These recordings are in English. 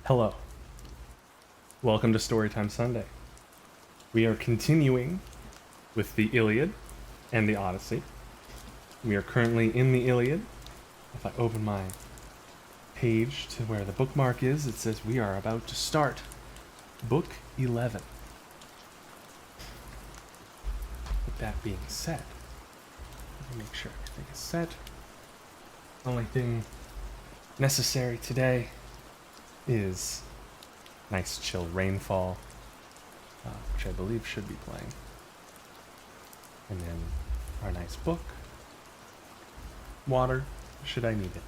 Hello. Welcome to Storytime Sunday. We are continuing with the Iliad and the Odyssey. We are currently in the Iliad. If I open my page to where the bookmark is, it says we are about to start Book 11. With that being said, let me make sure everything is set. Only thing necessary today is nice chill rainfall, which I believe should be playing. And then our nice book. Water, should I need it.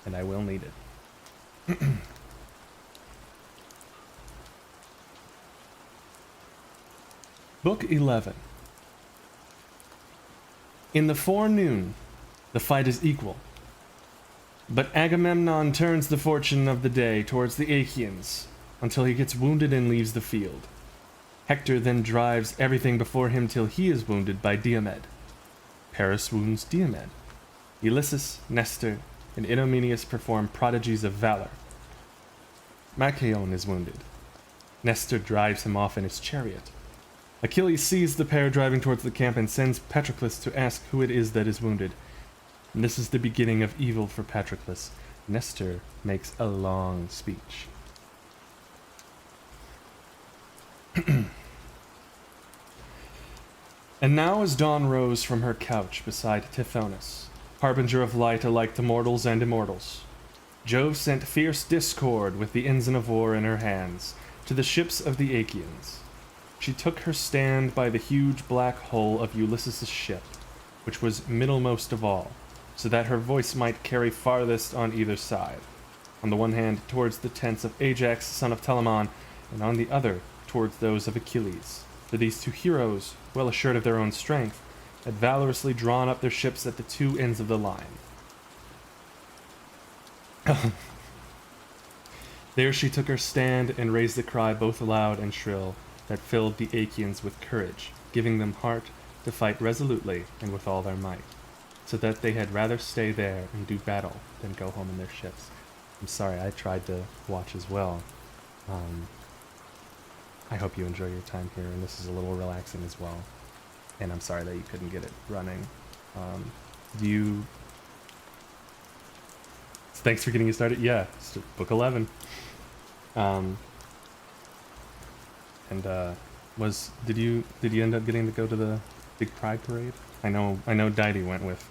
And I will need it. Book 11. In the forenoon, the fight is equal. But Agamemnon turns the fortune of the day towards the Achaeans until he gets wounded and leaves the field. Hector then drives everything before him till he is wounded by Diomed. Paris wounds Diomed. Ulysses, Nestor, and Idomeneus perform prodigies of valor. Machaon is wounded. Nestor drives him off in his chariot. Achilles sees the pair driving towards the camp and sends Patroclus to ask who it is that is wounded. And this is the beginning of evil for Patroclus. Nestor makes a long speech. And now as dawn rose from her couch beside Tithonus, harbinger of light alike to mortals and immortals, Jove sent fierce discord with the ensign of war in her hands to the ships of the Achaeans. She took her stand by the huge black hull of Ulysses' ship, which was middlemost of all, so that her voice might carry farthest on either side, on the one hand towards the tents of Ajax, son of Telamon, and on the other towards those of Achilles. For these two heroes, well assured of their own strength, had valorously drawn up their ships at the two ends of the line. There she took her stand and raised a cry both loud and shrill that filled the Achaeans with courage, giving them heart to fight resolutely and with all their might, so that they had rather stay there and do battle than go home in their ships. I'm sorry, I tried to watch as well. I hope you enjoy your time here, and this is a little relaxing as well. And I'm sorry that you couldn't get it running. Thanks for getting it started. Yeah, it's book 11. Did you end up getting to go to the big pride parade? I know Deide went with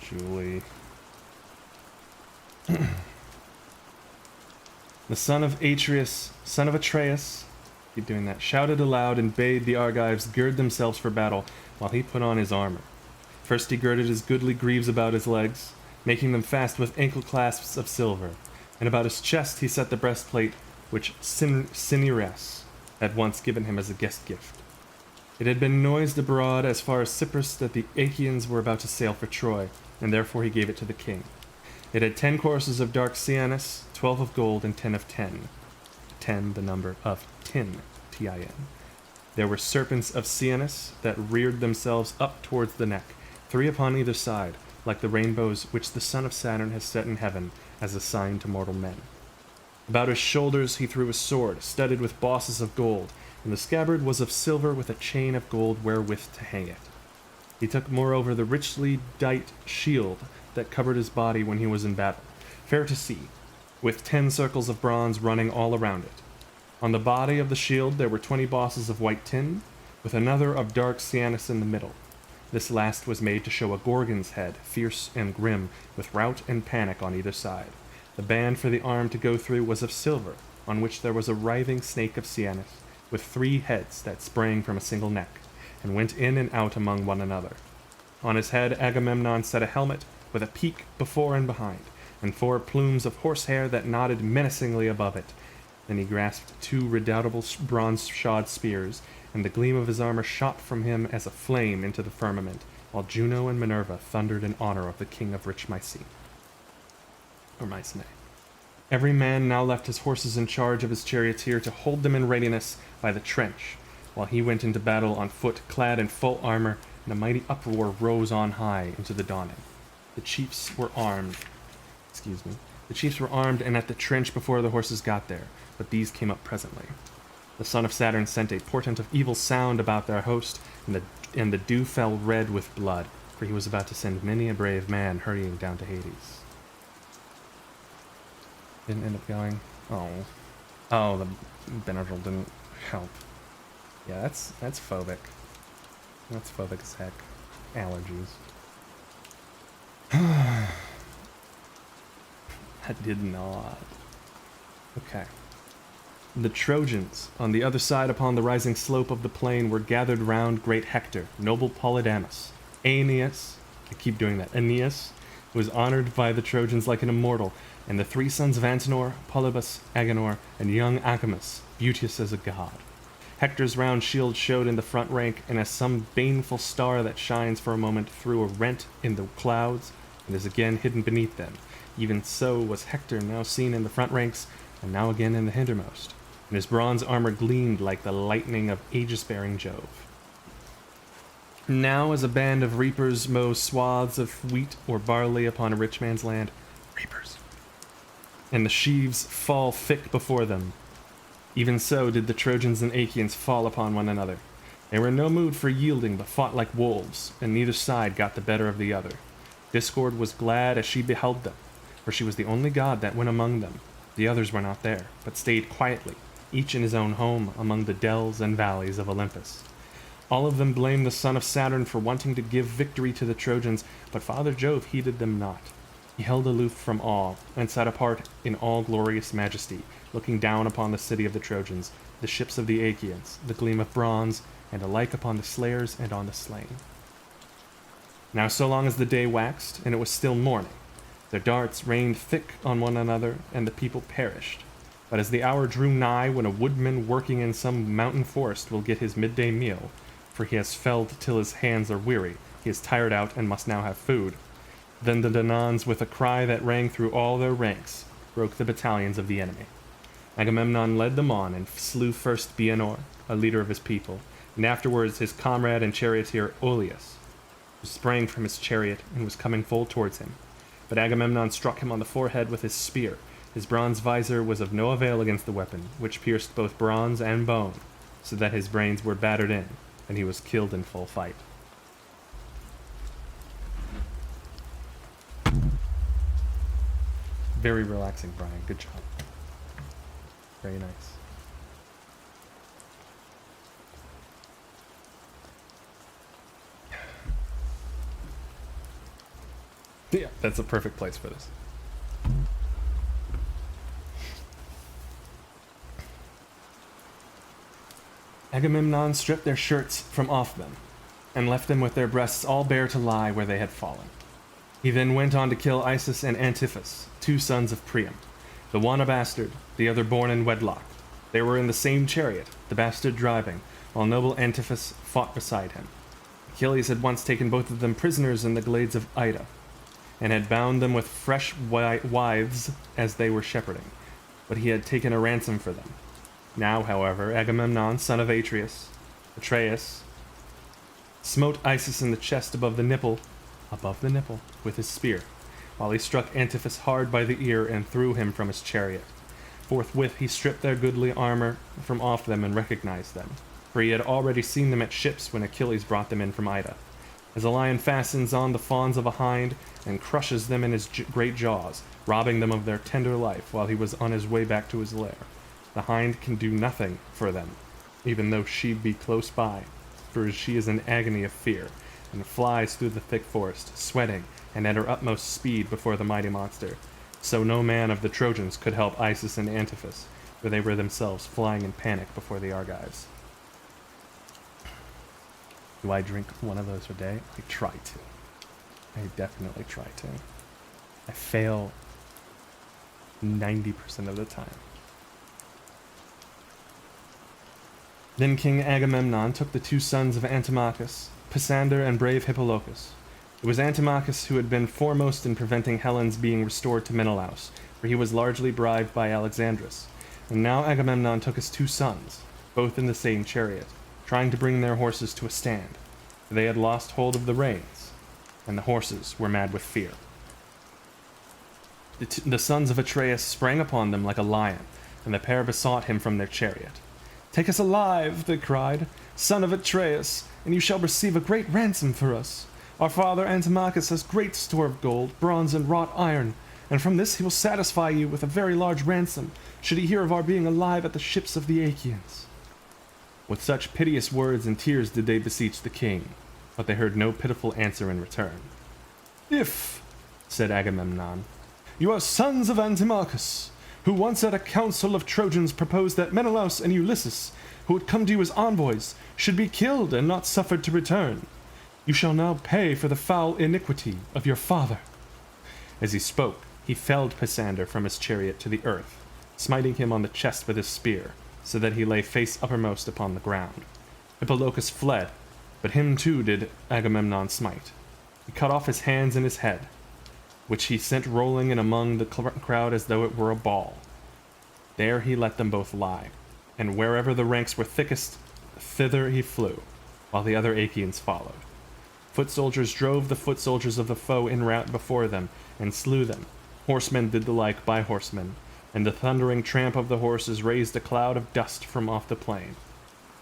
Julie. The son of Atreus, son of Atreus, keep doing that, shouted aloud and bade the Argives gird themselves for battle while he put on his armor. First he girded his goodly greaves about his legs, making them fast with ankle clasps of silver, and about his chest he set the breastplate which Cinyras had once given him as a guest gift. It had been noised abroad as far as Cyprus that the Achaeans were about to sail for Troy, and therefore he gave it to the king. It had 10 courses of dark cyanus, 12 of gold, and 10 of tin. 10, the number of tin, T-I-N. There were serpents of cyanus that reared themselves up towards the neck, 3 upon either side, like the rainbows which the son of Saturn has set in heaven as a sign to mortal men. About his shoulders he threw a sword, studded with bosses of gold, and the scabbard was of silver with a chain of gold wherewith to hang it. He took moreover the richly dight shield that covered his body when he was in battle, fair to see, with 10 circles of bronze running all around it. On the body of the shield there were 20 bosses of white tin, with another of dark cyanus in the middle. This last was made to show a Gorgon's head, fierce and grim, with rout and panic on either side. The band for the arm to go through was of silver, on which there was a writhing snake of cyanus, with 3 heads that sprang from a single neck, and went in and out among one another. On his head Agamemnon set a helmet, with a peak before and behind, and 4 plumes of horsehair that nodded menacingly above it. Then he grasped 2 redoubtable bronze-shod spears, and the gleam of his armor shot from him as a flame into the firmament, while Juno and Minerva thundered in honor of the king of rich Mycenae. Or Mycenae. Every man now left his horses in charge of his charioteer to hold them in readiness by the trench, while he went into battle on foot, clad in full armor, and a mighty uproar rose on high into the dawning. The chiefs were armed. The chiefs were armed and at the trench before the horses got there, but these came up presently. The son of Saturn sent a portent of evil sound about their host, and the dew fell red with blood, for he was about to send many a brave man hurrying down to Hades. Didn't end up going. Oh, the Benadryl didn't help. Yeah, that's phobic. That's phobic as heck. Allergies. That did not. Okay. The Trojans, on the other side upon the rising slope of the plain, were gathered round great Hector, noble Polydamas, Aeneas, I keep doing that, Aeneas, was honored by the Trojans like an immortal, and the three sons of Antenor, Polybus, Agenor, and young Acamas, beauteous as a god. Hector's round shield showed in the front rank, and as some baneful star that shines for a moment through a rent in the clouds, and is again hidden beneath them, even so was Hector now seen in the front ranks, and now again in the hindermost, and his bronze armor gleamed like the lightning of aegis-bearing Jove. Now as a band of reapers mow swaths of wheat or barley upon a rich man's land, reapers, and the sheaves fall thick before them, even so did the Trojans and Achaeans fall upon one another. They were in no mood for yielding, but fought like wolves, and neither side got the better of the other. Discord was glad as she beheld them, for she was the only god that went among them. The others were not there, but stayed quietly, each in his own home among the dells and valleys of Olympus. All of them blamed the son of Saturn for wanting to give victory to the Trojans, but Father Jove heeded them not. He held aloof from all, and sat apart in all glorious majesty, looking down upon the city of the Trojans, the ships of the Achaeans, the gleam of bronze, and alike upon the slayers and on the slain. Now so long as the day waxed, and it was still morning, their darts rained thick on one another, and the people perished. But as the hour drew nigh when a woodman working in some mountain forest will get his midday meal, for he has felled till his hands are weary, he is tired out and must now have food, then the Danaans, with a cry that rang through all their ranks, broke the battalions of the enemy. Agamemnon led them on and slew first Bianor, a leader of his people, and afterwards his comrade and charioteer Oileus, who sprang from his chariot and was coming full towards him. But Agamemnon struck him on the forehead with his spear. His bronze visor was of no avail against the weapon, which pierced both bronze and bone, so that his brains were battered in, and he was killed in full fight. Very relaxing, Brian. Good job. Very nice. Yeah, that's a perfect place for this. Agamemnon stripped their shirts from off them, and left them with their breasts all bare to lie where they had fallen. He then went on to kill Isis and Antiphus, two sons of Priam, the one a bastard, the other born in wedlock. They were in the same chariot, the bastard driving, while noble Antiphus fought beside him. Achilles had once taken both of them prisoners in the glades of Ida, and had bound them with fresh withes as they were shepherding, but he had taken a ransom for them. Now, however, Agamemnon, son of Atreus, smote Isis in the chest above the nipple, with his spear, while he struck Antiphus hard by the ear and threw him from his chariot. Forthwith he stripped their goodly armor from off them and recognized them, for he had already seen them at ships when Achilles brought them in from Ida. As a lion fastens on the fawns of a hind and crushes them in his great jaws, robbing them of their tender life while he was on his way back to his lair, the hind can do nothing for them, even though she be close by, for she is in agony of fear, and flies through the thick forest, sweating and at her utmost speed before the mighty monster. So no man of the Trojans could help Isis and Antiphus, for they were themselves flying in panic before the Argives. Do I drink one of those a day? I try to. I definitely try to. I fail 90% of the time. Then King Agamemnon took the two sons of Antimachus, Pisander and brave Hippolochus. It was Antimachus who had been foremost in preventing Helen's being restored to Menelaus, for he was largely bribed by Alexandrus. And now Agamemnon took his two sons, both in the same chariot, trying to bring their horses to a stand, for they had lost hold of the reins, and the horses were mad with fear. The sons of Atreus sprang upon them like a lion, and the pair besought him from their chariot. "Take us alive," they cried, "son of Atreus, and you shall receive a great ransom for us. Our father Antimachus has great store of gold, bronze, and wrought iron, and from this he will satisfy you with a very large ransom, should he hear of our being alive at the ships of the Achaeans." With such piteous words and tears did they beseech the king, but they heard no pitiful answer in return. "If," said Agamemnon, You are sons of Antimachus, who once at a council of Trojans proposed that Menelaus and Ulysses, who had come to you as envoys, should be killed and not suffered to return. You shall now pay for the foul iniquity of your father." As he spoke, he felled Pisander from his chariot to the earth, smiting him on the chest with his spear, so that he lay face uppermost upon the ground. Hippolochus fled, but him too did Agamemnon smite. He cut off his hands and his head, which he sent rolling in among the crowd as though it were a ball. There he let them both lie, and wherever the ranks were thickest, thither he flew, while the other Achaeans followed. Foot soldiers drove the foot soldiers of the foe in rout before them, and slew them. Horsemen did the like by horsemen, and the thundering tramp of the horses raised a cloud of dust from off the plain.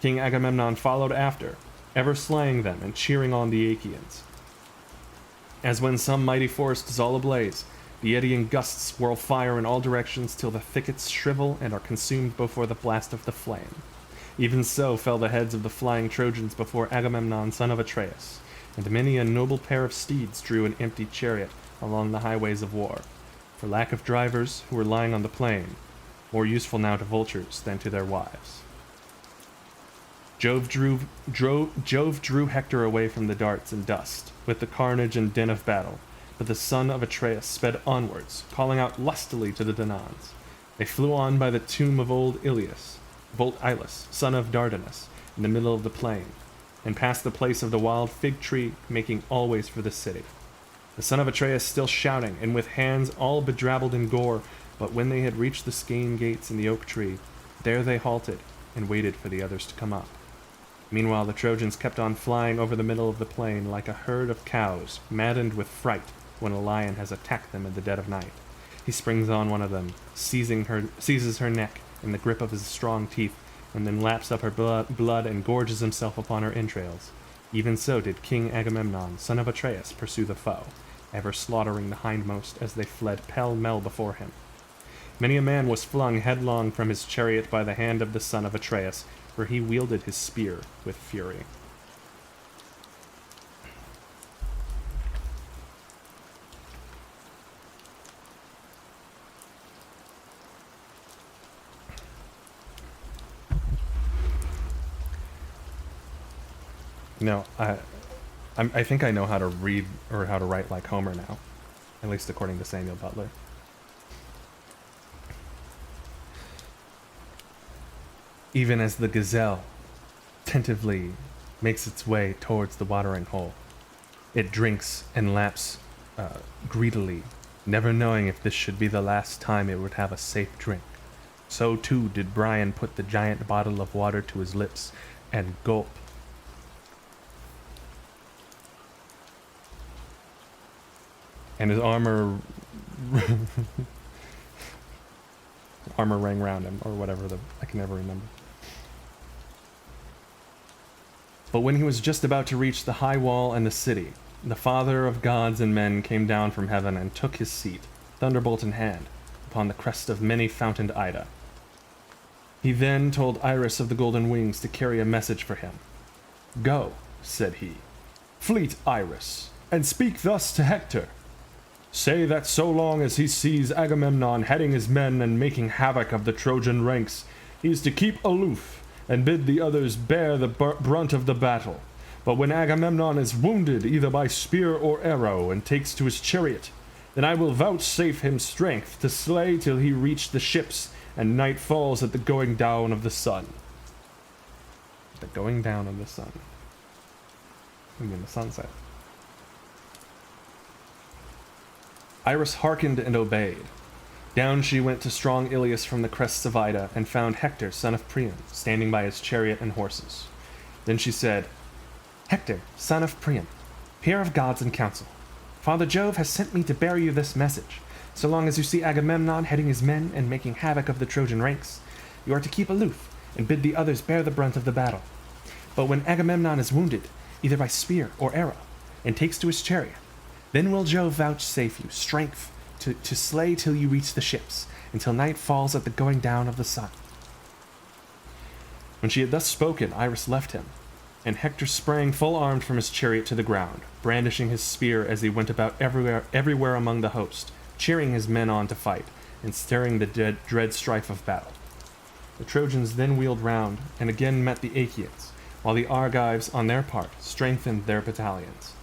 King Agamemnon followed after, ever slaying them and cheering on the Achaeans. As when some mighty forest is all ablaze, the eddying gusts whirl fire in all directions till the thickets shrivel and are consumed before the blast of the flame. Even so fell the heads of the flying Trojans before Agamemnon son of Atreus, and many a noble pair of steeds drew an empty chariot along the highways of war, for lack of drivers who were lying on the plain, more useful now to vultures than to their wives. Jove drew Hector away from the darts and dust, with the carnage and din of battle, but the son of Atreus sped onwards, calling out lustily to the Danaans. They flew on by the tomb of old Ilus, son of Dardanus, in the middle of the plain, and past the place of the wild fig tree, making always for the city. The son of Atreus still shouting, and with hands all bedrabbled in gore, but when they had reached the Scaean gates and the oak tree, there they halted and waited for the others to come up. Meanwhile the Trojans kept on flying over the middle of the plain like a herd of cows, maddened with fright when a lion has attacked them in the dead of night. He springs on one of them, seizes her neck in the grip of his strong teeth, and then laps up her blood and gorges himself upon her entrails. Even so did King Agamemnon, son of Atreus, pursue the foe, ever slaughtering the hindmost as they fled pell-mell before him. Many a man was flung headlong from his chariot by the hand of the son of Atreus, where he wielded his spear with fury. No, I think I know how to read or how to write like Homer now, at least according to Samuel Butler. Even as the gazelle tentatively makes its way towards the watering hole, it drinks and laps greedily, never knowing if this should be the last time it would have a safe drink. So too did Brian put the giant bottle of water to his lips and gulp. And his armor rang round him, or whatever I can never remember. But when he was just about to reach the high wall and the city, the father of gods and men came down from heaven and took his seat, thunderbolt in hand, upon the crest of many-fountained Ida. He then told Iris of the golden wings to carry a message for him. "Go," said he, "fleet Iris, and speak thus to Hector. Say that so long as he sees Agamemnon heading his men and making havoc of the Trojan ranks, he is to keep aloof and bid the others bear the brunt of the battle. But when Agamemnon is wounded either by spear or arrow and takes to his chariot, then I will vouchsafe him strength to slay till he reach the ships and night falls at the going down of the sun." The going down of the sun. I mean the sunset. Iris hearkened and obeyed. Down she went to strong Ilius from the crests of Ida, and found Hector, son of Priam, standing by his chariot and horses. Then she said, "Hector, son of Priam, peer of gods in council, Father Jove has sent me to bear you this message. So long as you see Agamemnon heading his men and making havoc of the Trojan ranks, you are to keep aloof and bid the others bear the brunt of the battle. But when Agamemnon is wounded, either by spear or arrow, and takes to his chariot, then will Jove vouchsafe you strength to slay till you reach the ships, until night falls at the going down of the sun." When she had thus spoken, Iris left him, and Hector sprang full armed from his chariot to the ground, brandishing his spear as he went about everywhere among the host, cheering his men on to fight, and stirring the dread strife of battle. The Trojans then wheeled round, and again met the Achaeans, while the Argives, on their part, strengthened their battalions.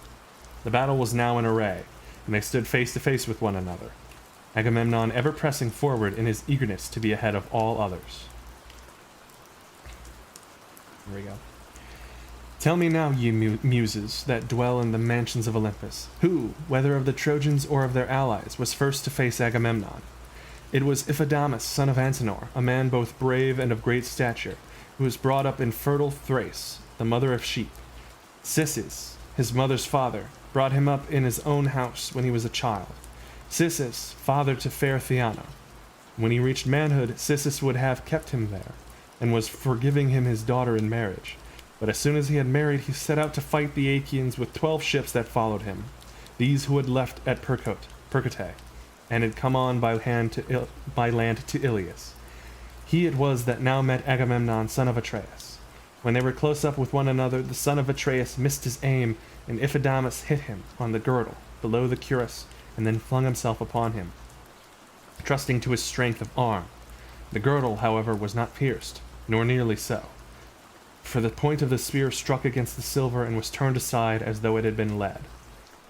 The battle was now in array, and they stood face to face with one another, Agamemnon ever pressing forward in his eagerness to be ahead of all others. Here we go. Tell me now, ye muses that dwell in the mansions of Olympus, who, whether of the Trojans or of their allies, was first to face Agamemnon? It was Iphidamas, son of Antenor, a man both brave and of great stature, who was brought up in fertile Thrace, the mother of sheep. Cisses, his mother's father, brought him up in his own house when he was a child. Cisses, father to fair Theana. When he reached manhood, Cisses would have kept him there, and was for giving him his daughter in marriage. But as soon as he had married, he set out to fight the Achaeans with 12 ships that followed him, these who had left at Percote, and had come on by land to Ilias. He it was that now met Agamemnon, son of Atreus. When they were close up with one another, the son of Atreus missed his aim, and Iphidamas hit him on the girdle, below the cuirass, and then flung himself upon him, trusting to his strength of arm. The girdle, however, was not pierced, nor nearly so, for the point of the spear struck against the silver and was turned aside as though it had been lead.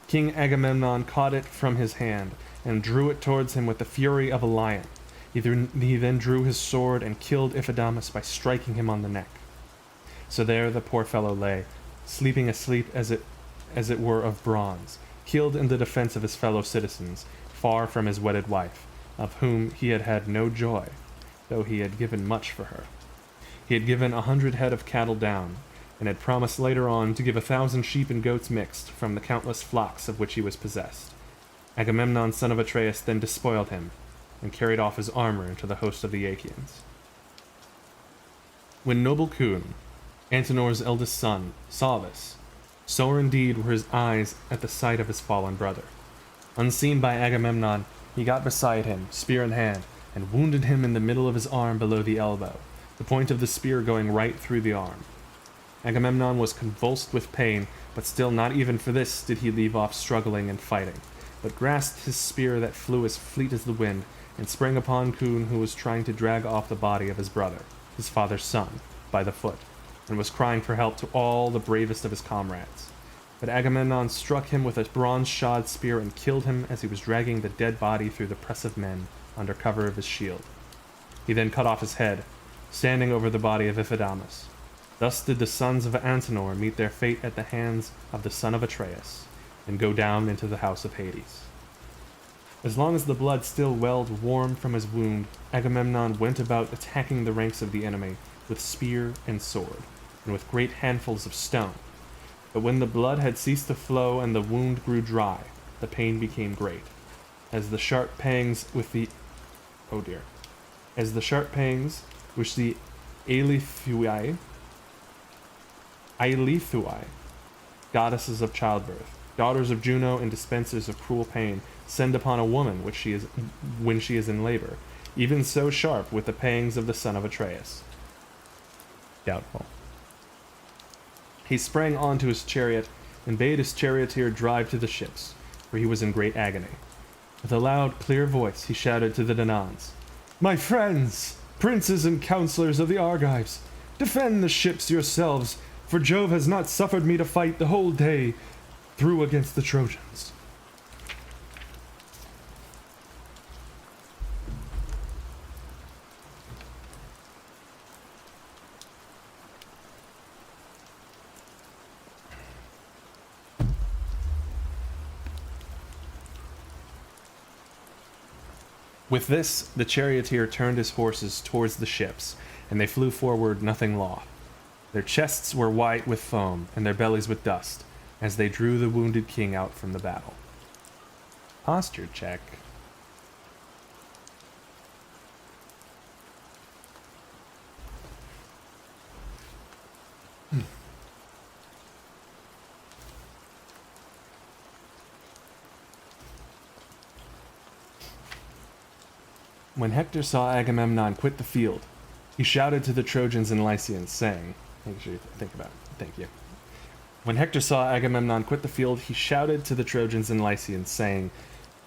King Agamemnon caught it from his hand, and drew it towards him with the fury of a lion. He then drew his sword and killed Iphidamas by striking him on the neck. So there the poor fellow lay, sleeping a sleep as it were of bronze, killed in the defense of his fellow citizens, far from his wedded wife, of whom he had had no joy, though he had given much for her. He had given 100 head of cattle down, and had promised later on to give 1,000 sheep and goats mixed from the countless flocks of which he was possessed. Agamemnon, son of Atreus, then despoiled him, and carried off his armor into the host of the Achaeans. When noble Coon, Antenor's eldest son, saw this, sore indeed were his eyes at the sight of his fallen brother. Unseen by Agamemnon, he got beside him, spear in hand, and wounded him in the middle of his arm below the elbow, the point of the spear going right through the arm. Agamemnon was convulsed with pain, but still not even for this did he leave off struggling and fighting, but grasped his spear that flew as fleet as the wind, and sprang upon Coon, who was trying to drag off the body of his brother, his father's son, by the foot, and was crying for help to all the bravest of his comrades. But Agamemnon struck him with a bronze-shod spear and killed him as he was dragging the dead body through the press of men under cover of his shield. He then cut off his head, standing over the body of Iphidamas. Thus did the sons of Antenor meet their fate at the hands of the son of Atreus, and go down into the house of Hades. As long as the blood still welled warm from his wound, Agamemnon went about attacking the ranks of the enemy with spear and sword, and with great handfuls of stone. But when the blood had ceased to flow and the wound grew dry, the pain became great, as the sharp pangs which the Eilithuae, goddesses of childbirth, daughters of Juno and dispensers of cruel pain, send upon a woman when she is in labor, even so sharp with the pangs of the son of Atreus. Doubtful. He sprang onto his chariot and bade his charioteer drive to the ships, for he was in great agony. With a loud, clear voice he shouted to the Danaans, "My friends, princes and counselors of the Argives, defend the ships yourselves, for Jove has not suffered me to fight the whole day through against the Trojans." With this, the charioteer turned his horses towards the ships, and they flew forward nothing loth. Their chests were white with foam, and their bellies with dust, as they drew the wounded king out from the battle. Posture check. When Hector saw Agamemnon quit the field, he shouted to the Trojans and Lycians, saying, make sure you think about it. Thank you. When Hector saw Agamemnon quit the field, he shouted to the Trojans and Lycians, saying,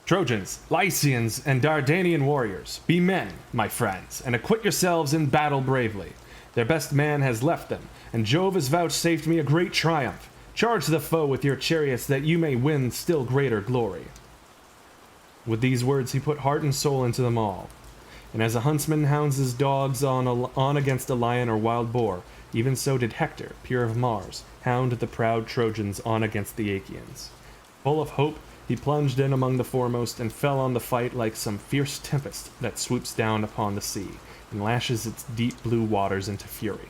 Trojans, Lycians, and Dardanian warriors, be men, my friends, and acquit yourselves in battle bravely. Their best man has left them, and Jove has vouchsafed me a great triumph. Charge the foe with your chariots that you may win still greater glory. With these words he put heart and soul into them all. And as a huntsman hounds his dogs on against a lion or wild boar, even so did Hector, peer of Mars, hound the proud Trojans on against the Achaeans. Full of hope, he plunged in among the foremost and fell on the fight like some fierce tempest that swoops down upon the sea and lashes its deep blue waters into fury.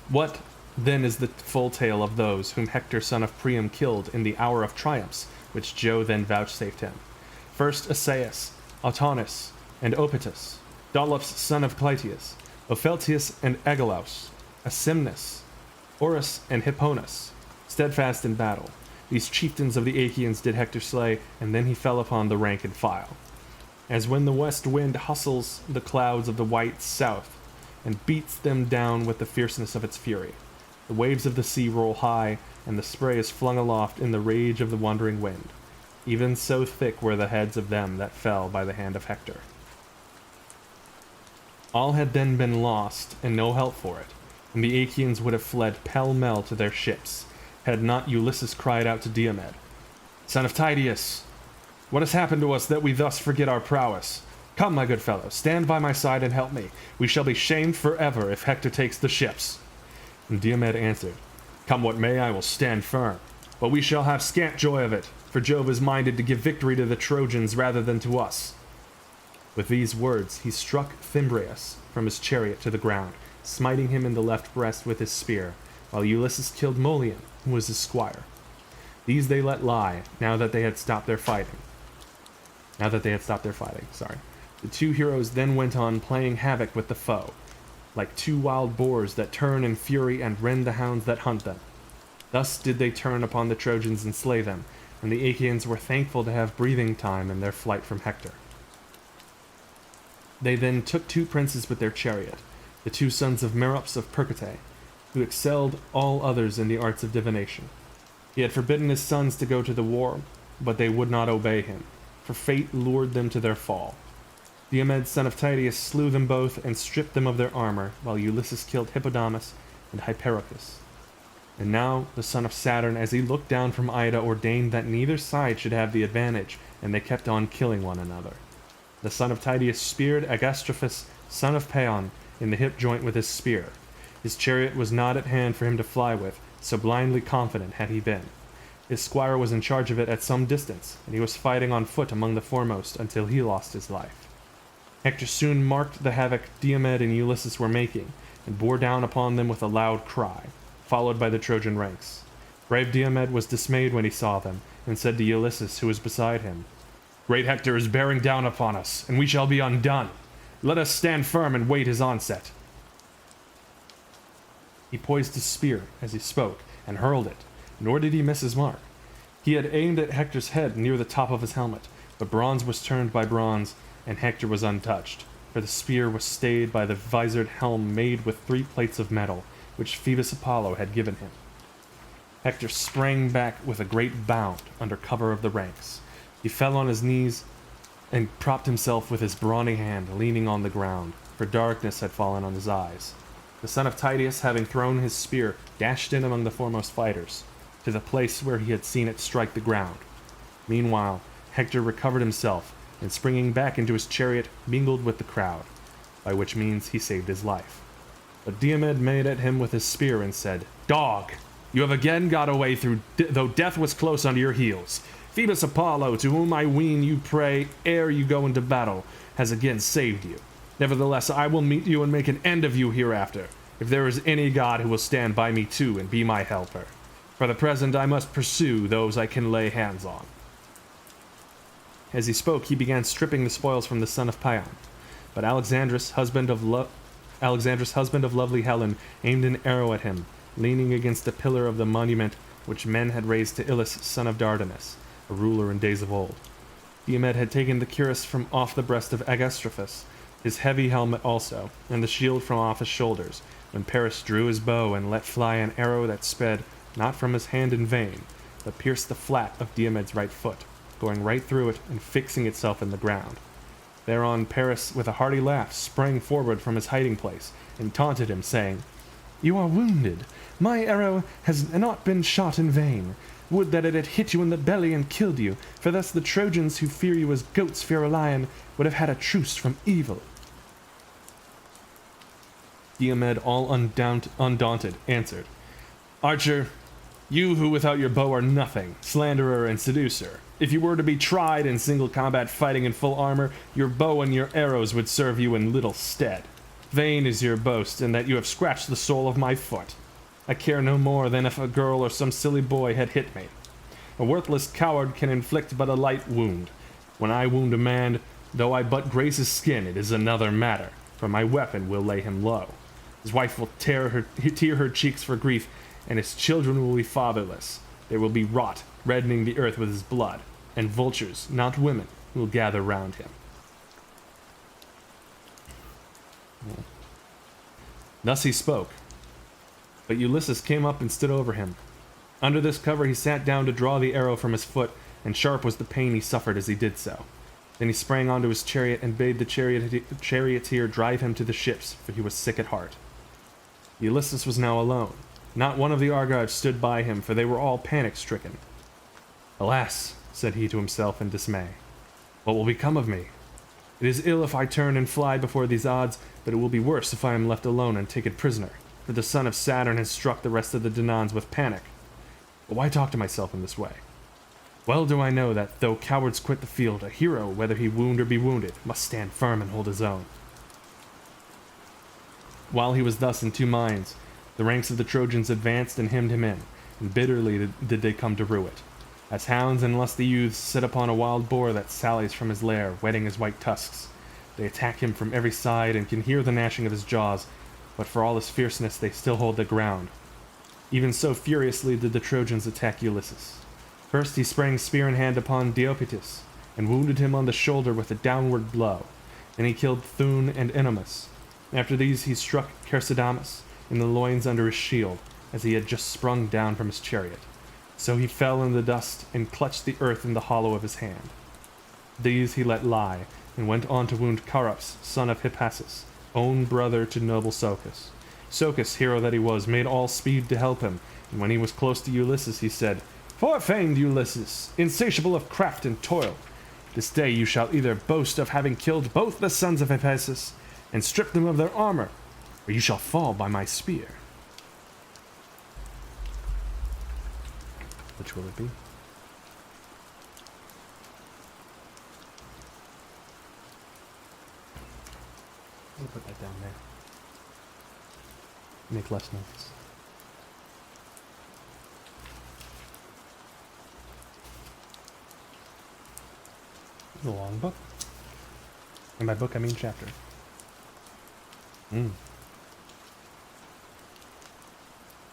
What, then, is the full tale of those whom Hector son of Priam killed in the hour of triumphs which Jove then vouchsafed him? First Asaeus, Autonus, and Opitus, Dolops son of Clytius, Opheltius and Agelaus, Asimnus, Orus and Hipponus, steadfast in battle. These chieftains of the Achaeans did Hector slay, and then he fell upon the rank and file. As when the west wind hustles the clouds of the white south, and beats them down with the fierceness of its fury. The waves of the sea roll high, and the spray is flung aloft in the rage of the wandering wind. Even so thick were the heads of them that fell by the hand of Hector. All had then been lost, and no help for it, and the Achaeans would have fled pell-mell to their ships, had not Ulysses cried out to Diomed, "Son of Tydeus, what has happened to us that we thus forget our prowess? Come, my good fellow, stand by my side and help me. We shall be shamed forever if Hector takes the ships." And Diomed answered, "Come what may, I will stand firm. But we shall have scant joy of it, for Jove is minded to give victory to the Trojans rather than to us." With these words he struck Thymbraeus from his chariot to the ground, smiting him in the left breast with his spear, while Ulysses killed Molion, who was his squire. These they let lie, now that they had stopped their fighting. The two heroes then went on playing havoc with the foe, like two wild boars that turn in fury and rend the hounds that hunt them. Thus did they turn upon the Trojans and slay them, and the Achaeans were thankful to have breathing time in their flight from Hector. They then took two princes with their chariot, the two sons of Merops of Percote, who excelled all others in the arts of divination. He had forbidden his sons to go to the war, but they would not obey him, for fate lured them to their fall. Diomed son of Tydeus slew them both and stripped them of their armor, while Ulysses killed Hippodamus and Hyperochus. And now the son of Saturn, as he looked down from Ida, ordained that neither side should have the advantage, and they kept on killing one another. The son of Tydeus speared Agastrophus, son of Paeon, in the hip joint with his spear. His chariot was not at hand for him to fly with, so blindly confident had he been. His squire was in charge of it at some distance, and he was fighting on foot among the foremost until he lost his life. Hector soon marked the havoc Diomed and Ulysses were making, and bore down upon them with a loud cry, followed by the Trojan ranks. Brave Diomed was dismayed when he saw them, and said to Ulysses, who was beside him, "Great Hector is bearing down upon us, and we shall be undone. Let us stand firm and wait his onset." He poised his spear as he spoke, and hurled it, nor did he miss his mark. He had aimed at Hector's head near the top of his helmet, but bronze was turned by bronze, and Hector was untouched, for the spear was stayed by the visored helm made with 3 plates of metal, which Phoebus Apollo had given him. Hector sprang back with a great bound under cover of the ranks. He fell on his knees and propped himself with his brawny hand, leaning on the ground, for darkness had fallen on his eyes. The son of Tydeus, having thrown his spear, dashed in among the foremost fighters, to the place where he had seen it strike the ground. Meanwhile, Hector recovered himself, and springing back into his chariot, mingled with the crowd, by which means he saved his life. But Diomed made at him with his spear and said, "Dog, you have again got away though death was close under your heels. Phoebus Apollo, to whom I ween you pray ere you go into battle, has again saved you. Nevertheless, I will meet you and make an end of you hereafter, if there is any god who will stand by me too and be my helper. For the present I must pursue those I can lay hands on." As he spoke, he began stripping the spoils from the son of Paeon. But Alexandrus, husband of lovely Helen, aimed an arrow at him, leaning against a pillar of the monument which men had raised to Ilus, son of Dardanus, a ruler in days of old. Diomed had taken the cuirass from off the breast of Agastrophus, his heavy helmet also, and the shield from off his shoulders, when Paris drew his bow and let fly an arrow that sped not from his hand in vain, but pierced the flat of Diomed's right foot, going right through it and fixing itself in the ground. Thereon Paris, with a hearty laugh, sprang forward from his hiding place and taunted him, saying, "You are wounded. My arrow has not been shot in vain. Would that it had hit you in the belly and killed you, for thus the Trojans who fear you as goats fear a lion would have had a truce from evil." Diomed, all undaunted, answered, "Archer, you who without your bow are nothing, slanderer and seducer, if you were to be tried in single combat fighting in full armor, your bow and your arrows would serve you in little stead. Vain is your boast, in that you have scratched the sole of my foot. I care no more than if a girl or some silly boy had hit me. A worthless coward can inflict but a light wound. When I wound a man, though I but graze his skin, it is another matter, for my weapon will lay him low. His wife will tear her cheeks for grief, and his children will be fatherless. There will be rot, reddening the earth with his blood, and vultures, not women, will gather round him." Thus he spoke, but Ulysses came up and stood over him. Under this cover he sat down to draw the arrow from his foot, and sharp was the pain he suffered as he did so. Then he sprang onto his chariot and bade the charioteer drive him to the ships, for he was sick at heart. Ulysses was now alone. Not one of the Argives stood by him, for they were all panic-stricken. "Alas," said he to himself in dismay, "what will become of me? It is ill if I turn and fly before these odds, but it will be worse if I am left alone and taken prisoner, for the son of Saturn has struck the rest of the Danaans with panic. But why talk to myself in this way? Well do I know that, though cowards quit the field, a hero, whether he wound or be wounded, must stand firm and hold his own." While he was thus in two minds, the ranks of the Trojans advanced and hemmed him in, and bitterly did they come to rue it. As hounds and lusty youths sit upon a wild boar that sallies from his lair, whetting his white tusks, they attack him from every side and can hear the gnashing of his jaws, but for all his fierceness they still hold the ground. Even so furiously did the Trojans attack Ulysses. First he sprang spear in hand upon Diopetus, and wounded him on the shoulder with a downward blow. Then he killed Thun and Ennomus. After these he struck Chersidamus in the loins under his shield, as he had just sprung down from his chariot. So he fell in the dust and clutched the earth in the hollow of his hand. These he let lie, and went on to wound Charops, son of Hippasus, own brother to noble Socus. Socus, hero that he was, made all speed to help him, and when he was close to Ulysses he said, "Fore-famed Ulysses, insatiable of craft and toil, this day you shall either boast of having killed both the sons of Hippasus, and stripped them of their armor, or you shall fall by my spear." Which will it be? I'll put that down there. Make less notes. It's a long book. And by book I mean chapter.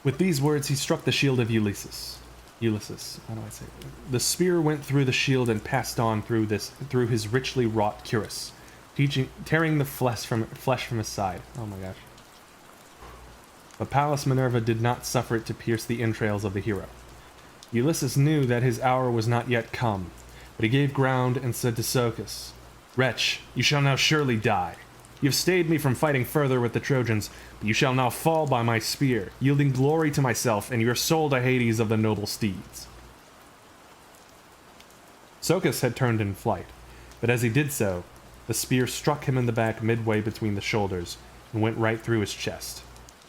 With these words he struck the shield of Ulysses, how do I say it? The spear went through the shield and passed on through his richly wrought cuirass, tearing the flesh from his side. Oh my gosh. But Pallas Minerva did not suffer it to pierce the entrails of the hero. Ulysses knew that his hour was not yet come, but he gave ground and said to Socus, "Wretch, you shall now surely die. You have stayed me from fighting further with the Trojans, but you shall now fall by my spear, yielding glory to myself and your soul to Hades of the noble steeds." Socus had turned in flight, but as he did so, the spear struck him in the back midway between the shoulders and went right through his chest.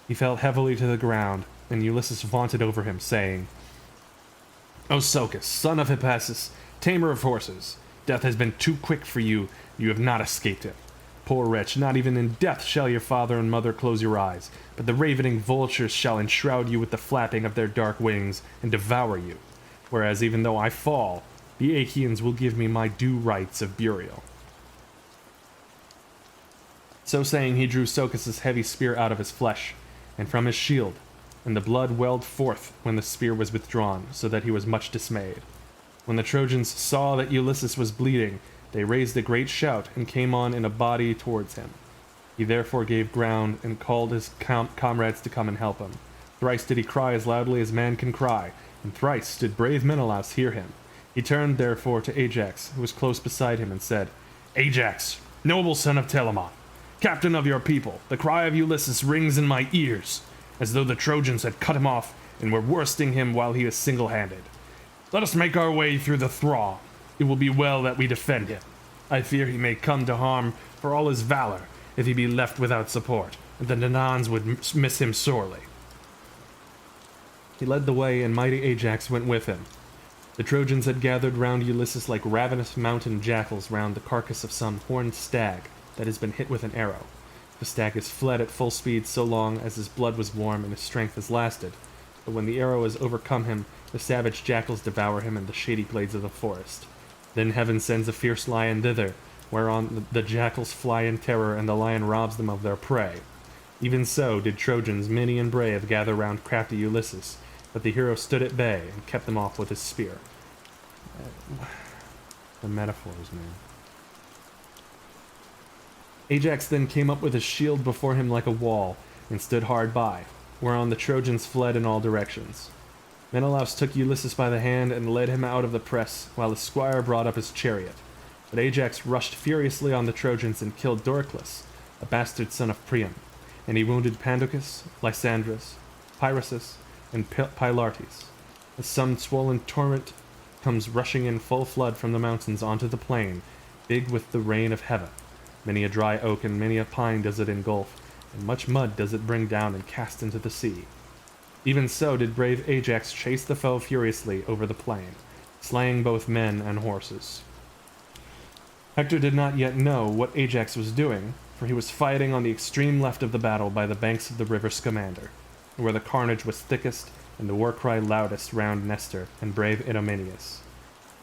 He fell heavily to the ground, and Ulysses vaunted over him, saying, "O Socus, son of Hippasus, tamer of horses, death has been too quick for you, you have not escaped it. Poor wretch, not even in death shall your father and mother close your eyes, but the ravening vultures shall enshroud you with the flapping of their dark wings and devour you, whereas even though I fall, the Achaeans will give me my due rites of burial." So saying, he drew Socus's heavy spear out of his flesh, and from his shield, and the blood welled forth when the spear was withdrawn, so that he was much dismayed. When the Trojans saw that Ulysses was bleeding, they raised a great shout and came on in a body towards him. He therefore gave ground and called his comrades to come and help him. Thrice did he cry as loudly as man can cry, and thrice did brave Menelaus hear him. He turned therefore to Ajax, who was close beside him, and said, Ajax, noble son of Telamon, captain of your people, the cry of Ulysses rings in my ears, as though the Trojans had cut him off and were worsting him while he is single-handed. Let us make our way through the throng. It will be well that we defend him. I fear he may come to harm for all his valor if he be left without support, and the Danaans would miss him sorely. He led the way, and mighty Ajax went with him. The Trojans had gathered round Ulysses like ravenous mountain jackals round the carcass of some horned stag that has been hit with an arrow. The stag has fled at full speed so long as his blood was warm and his strength has lasted, but when the arrow has overcome him, the savage jackals devour him in the shady glades of the forest. Then heaven sends a fierce lion thither, whereon the jackals fly in terror, and the lion robs them of their prey. Even so did Trojans many and brave gather round crafty Ulysses, but the hero stood at bay and kept them off with his spear. The metaphors, man. Ajax then came up with his shield before him like a wall, and stood hard by, whereon the Trojans fled in all directions. Menelaus took Ulysses by the hand and led him out of the press, while his squire brought up his chariot. But Ajax rushed furiously on the Trojans and killed Doricles, a bastard son of Priam, and he wounded Pandocus, Lysandrus, Pyrasus, and Pylartes. As some swollen torrent comes rushing in full flood from the mountains onto the plain, big with the rain of heaven. Many a dry oak and many a pine does it engulf, and much mud does it bring down and cast into the sea. Even so did brave Ajax chase the foe furiously over the plain, slaying both men and horses. Hector did not yet know what Ajax was doing, for he was fighting on the extreme left of the battle by the banks of the river Scamander, where the carnage was thickest and the war cry loudest round Nestor and brave Idomeneus.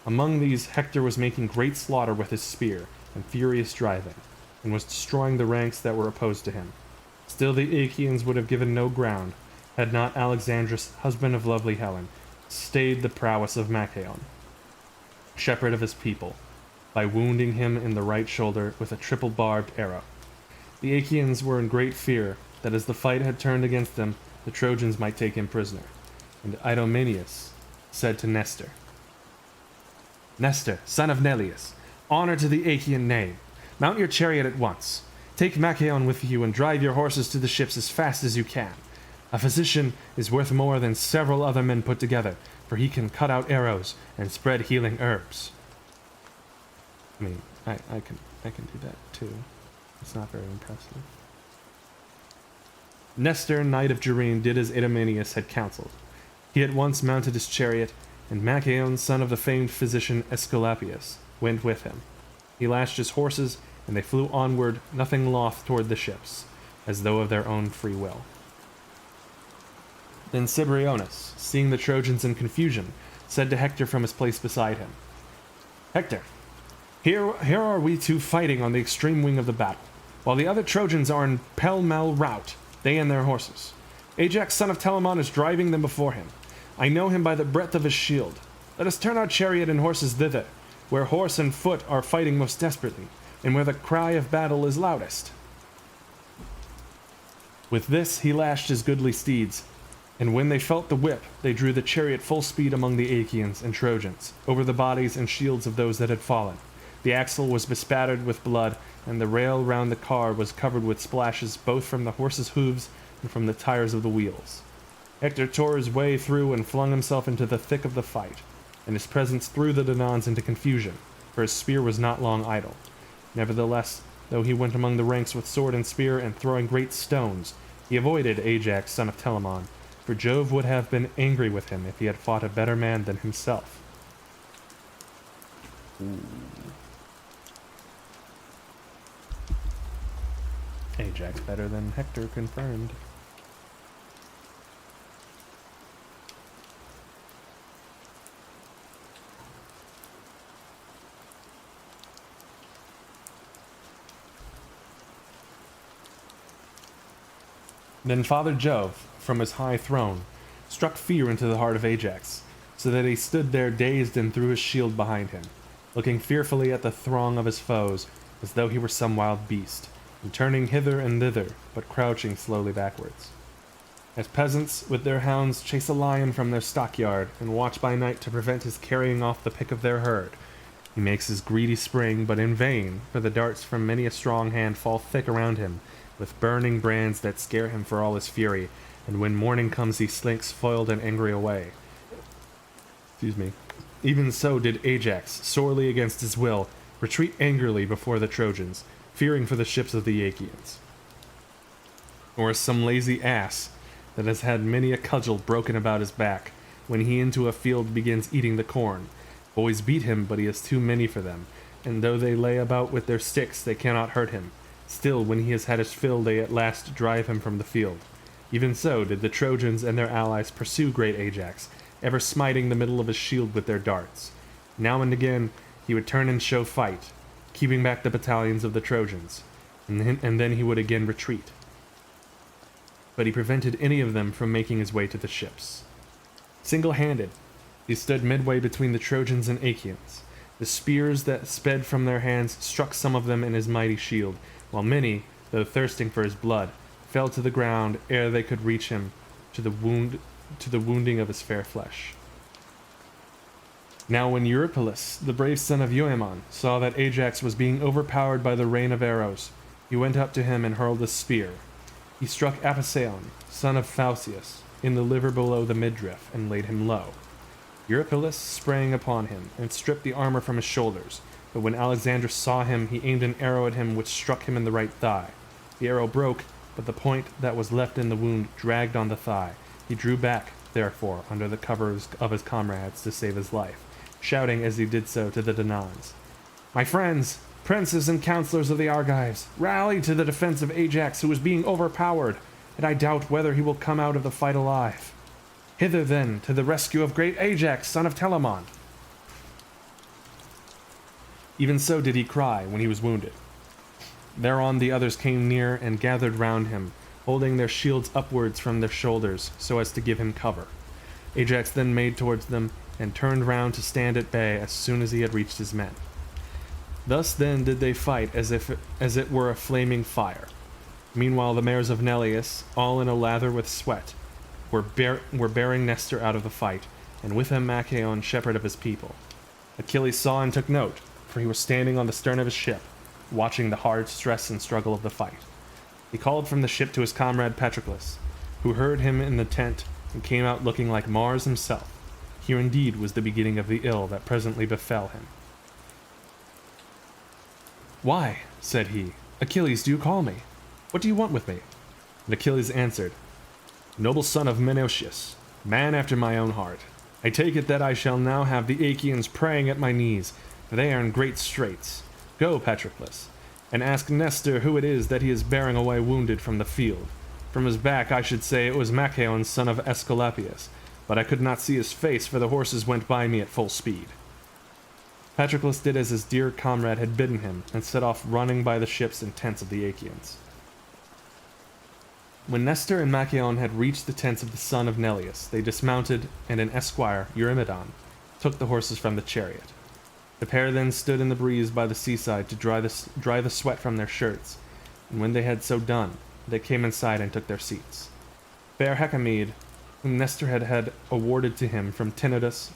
Among these Hector was making great slaughter with his spear and furious driving, and was destroying the ranks that were opposed to him. Still the Achaeans would have given no ground, had not Alexandrus, husband of lovely Helen, stayed the prowess of Machaon, shepherd of his people, by wounding him in the right shoulder with a triple-barbed arrow. The Achaeans were in great fear that as the fight had turned against them, the Trojans might take him prisoner. And Idomeneus said to Nestor, Nestor, son of Neleus, honor to the Achaean name. Mount your chariot at once. Take Machaon with you and drive your horses to the ships as fast as you can. A physician is worth more than several other men put together, for he can cut out arrows and spread healing herbs. I mean, I can do that too. It's not very impressive. Nestor, knight of Gerene, did as Idomeneus had counseled. He at once mounted his chariot, and Machaon, son of the famed physician Aesculapius, went with him. He lashed his horses, and they flew onward, nothing loth toward the ships, as though of their own free will. Then Cibriones, seeing the Trojans in confusion, said to Hector from his place beside him, Hector, here are we two fighting on the extreme wing of the battle, while the other Trojans are in pell-mell rout, they and their horses. Ajax, son of Telamon, is driving them before him. I know him by the breadth of his shield. Let us turn our chariot and horses thither, where horse and foot are fighting most desperately, and where the cry of battle is loudest. With this he lashed his goodly steeds, and when they felt the whip, they drew the chariot full speed among the Achaeans and Trojans, over the bodies and shields of those that had fallen. The axle was bespattered with blood, and the rail round the car was covered with splashes both from the horses' hooves and from the tires of the wheels. Hector tore his way through and flung himself into the thick of the fight, and his presence threw the Danaans into confusion, for his spear was not long idle. Nevertheless, though he went among the ranks with sword and spear and throwing great stones, he avoided Ajax, son of Telamon, for Jove would have been angry with him if he had fought a better man than himself. Ajax better than Hector confirmed. Then Father Jove, from his high throne, struck fear into the heart of Ajax, so that he stood there dazed and threw his shield behind him, looking fearfully at the throng of his foes, as though he were some wild beast, and turning hither and thither, but crouching slowly backwards. as peasants with their hounds chase a lion from their stockyard and watch by night to prevent his carrying off the pick of their herd. He makes his greedy spring, but in vain, for the darts from many a strong hand fall thick around him, with burning brands that scare him for all his fury, and when morning comes he slinks foiled and angry away. Excuse me. Even so did Ajax, sorely against his will, retreat angrily before the Trojans, fearing for the ships of the Achaeans. Or as some lazy ass that has had many a cudgel broken about his back, when he into a field begins eating the corn. Boys beat him, but he is too many for them, and though they lay about with their sticks, they cannot hurt him. Still, when he has had his fill, they at last drive him from the field. Even so did the Trojans and their allies pursue great Ajax, ever smiting the middle of his shield with their darts. Now and again he would turn and show fight, keeping back the battalions of the Trojans, and then he would again retreat. But he prevented any of them from making his way to the ships. Single-handed, he stood midway between the Trojans and Achaeans. The spears that sped from their hands struck some of them in his mighty shield, while many, though thirsting for his blood, fell to the ground ere they could reach him to the wounding of his fair flesh. Now when Eurypylus, the brave son of Euaemon, saw that Ajax was being overpowered by the rain of arrows, he went up to him and hurled a spear. He struck Apisaon, son of Phausius, in the liver below the midriff, and laid him low. Eurypylus sprang upon him, and stripped the armor from his shoulders, but when Alexander saw him, he aimed an arrow at him which struck him in the right thigh. The arrow broke, but the point that was left in the wound dragged on the thigh. He drew back, therefore, under the covers of his comrades to save his life, shouting as he did so to the Danaans, "My friends, princes and counselors of the Argives, rally to the defense of Ajax, who is being overpowered, and I doubt whether he will come out of the fight alive. Hither, then, to the rescue of great Ajax, son of Telamon." Even so did he cry when he was wounded. Thereon the others came near and gathered round him, holding their shields upwards from their shoulders, so as to give him cover. Ajax then made towards them, and turned round to stand at bay as soon as he had reached his men. Thus then did they fight as it were a flaming fire. Meanwhile the mares of Neleus, all in a lather with sweat, were bearing Nestor out of the fight, and with him Machaon, shepherd of his people. Achilles saw and took note, for he was standing on the stern of his ship, watching the hard stress and struggle of the fight. He called from the ship to his comrade Patroclus, who heard him in the tent and came out looking like Mars himself. Here indeed was the beginning of the ill that presently befell him. "Why," said he, "Achilles, do you call me? What do you want with me?" And Achilles answered, "Noble son of Menoetius, man after my own heart, I take it that I shall now have the Achaeans praying at my knees, for they are in great straits. Go, Patroclus, and ask Nestor who it is that he is bearing away wounded from the field. From his back I should say it was Machaon, son of Aesculapius, but I could not see his face, for the horses went by me at full speed." Patroclus did as his dear comrade had bidden him, and set off running by the ships and tents of the Achaeans. When Nestor and Machaon had reached the tents of the son of Neleus, they dismounted, and an esquire, Eurymedon, took the horses from the chariot. The pair then stood in the breeze by the seaside to dry the sweat from their shirts, and when they had so done, they came inside and took their seats. Fair Hecamede, whom Nestor had awarded to him from Tenedos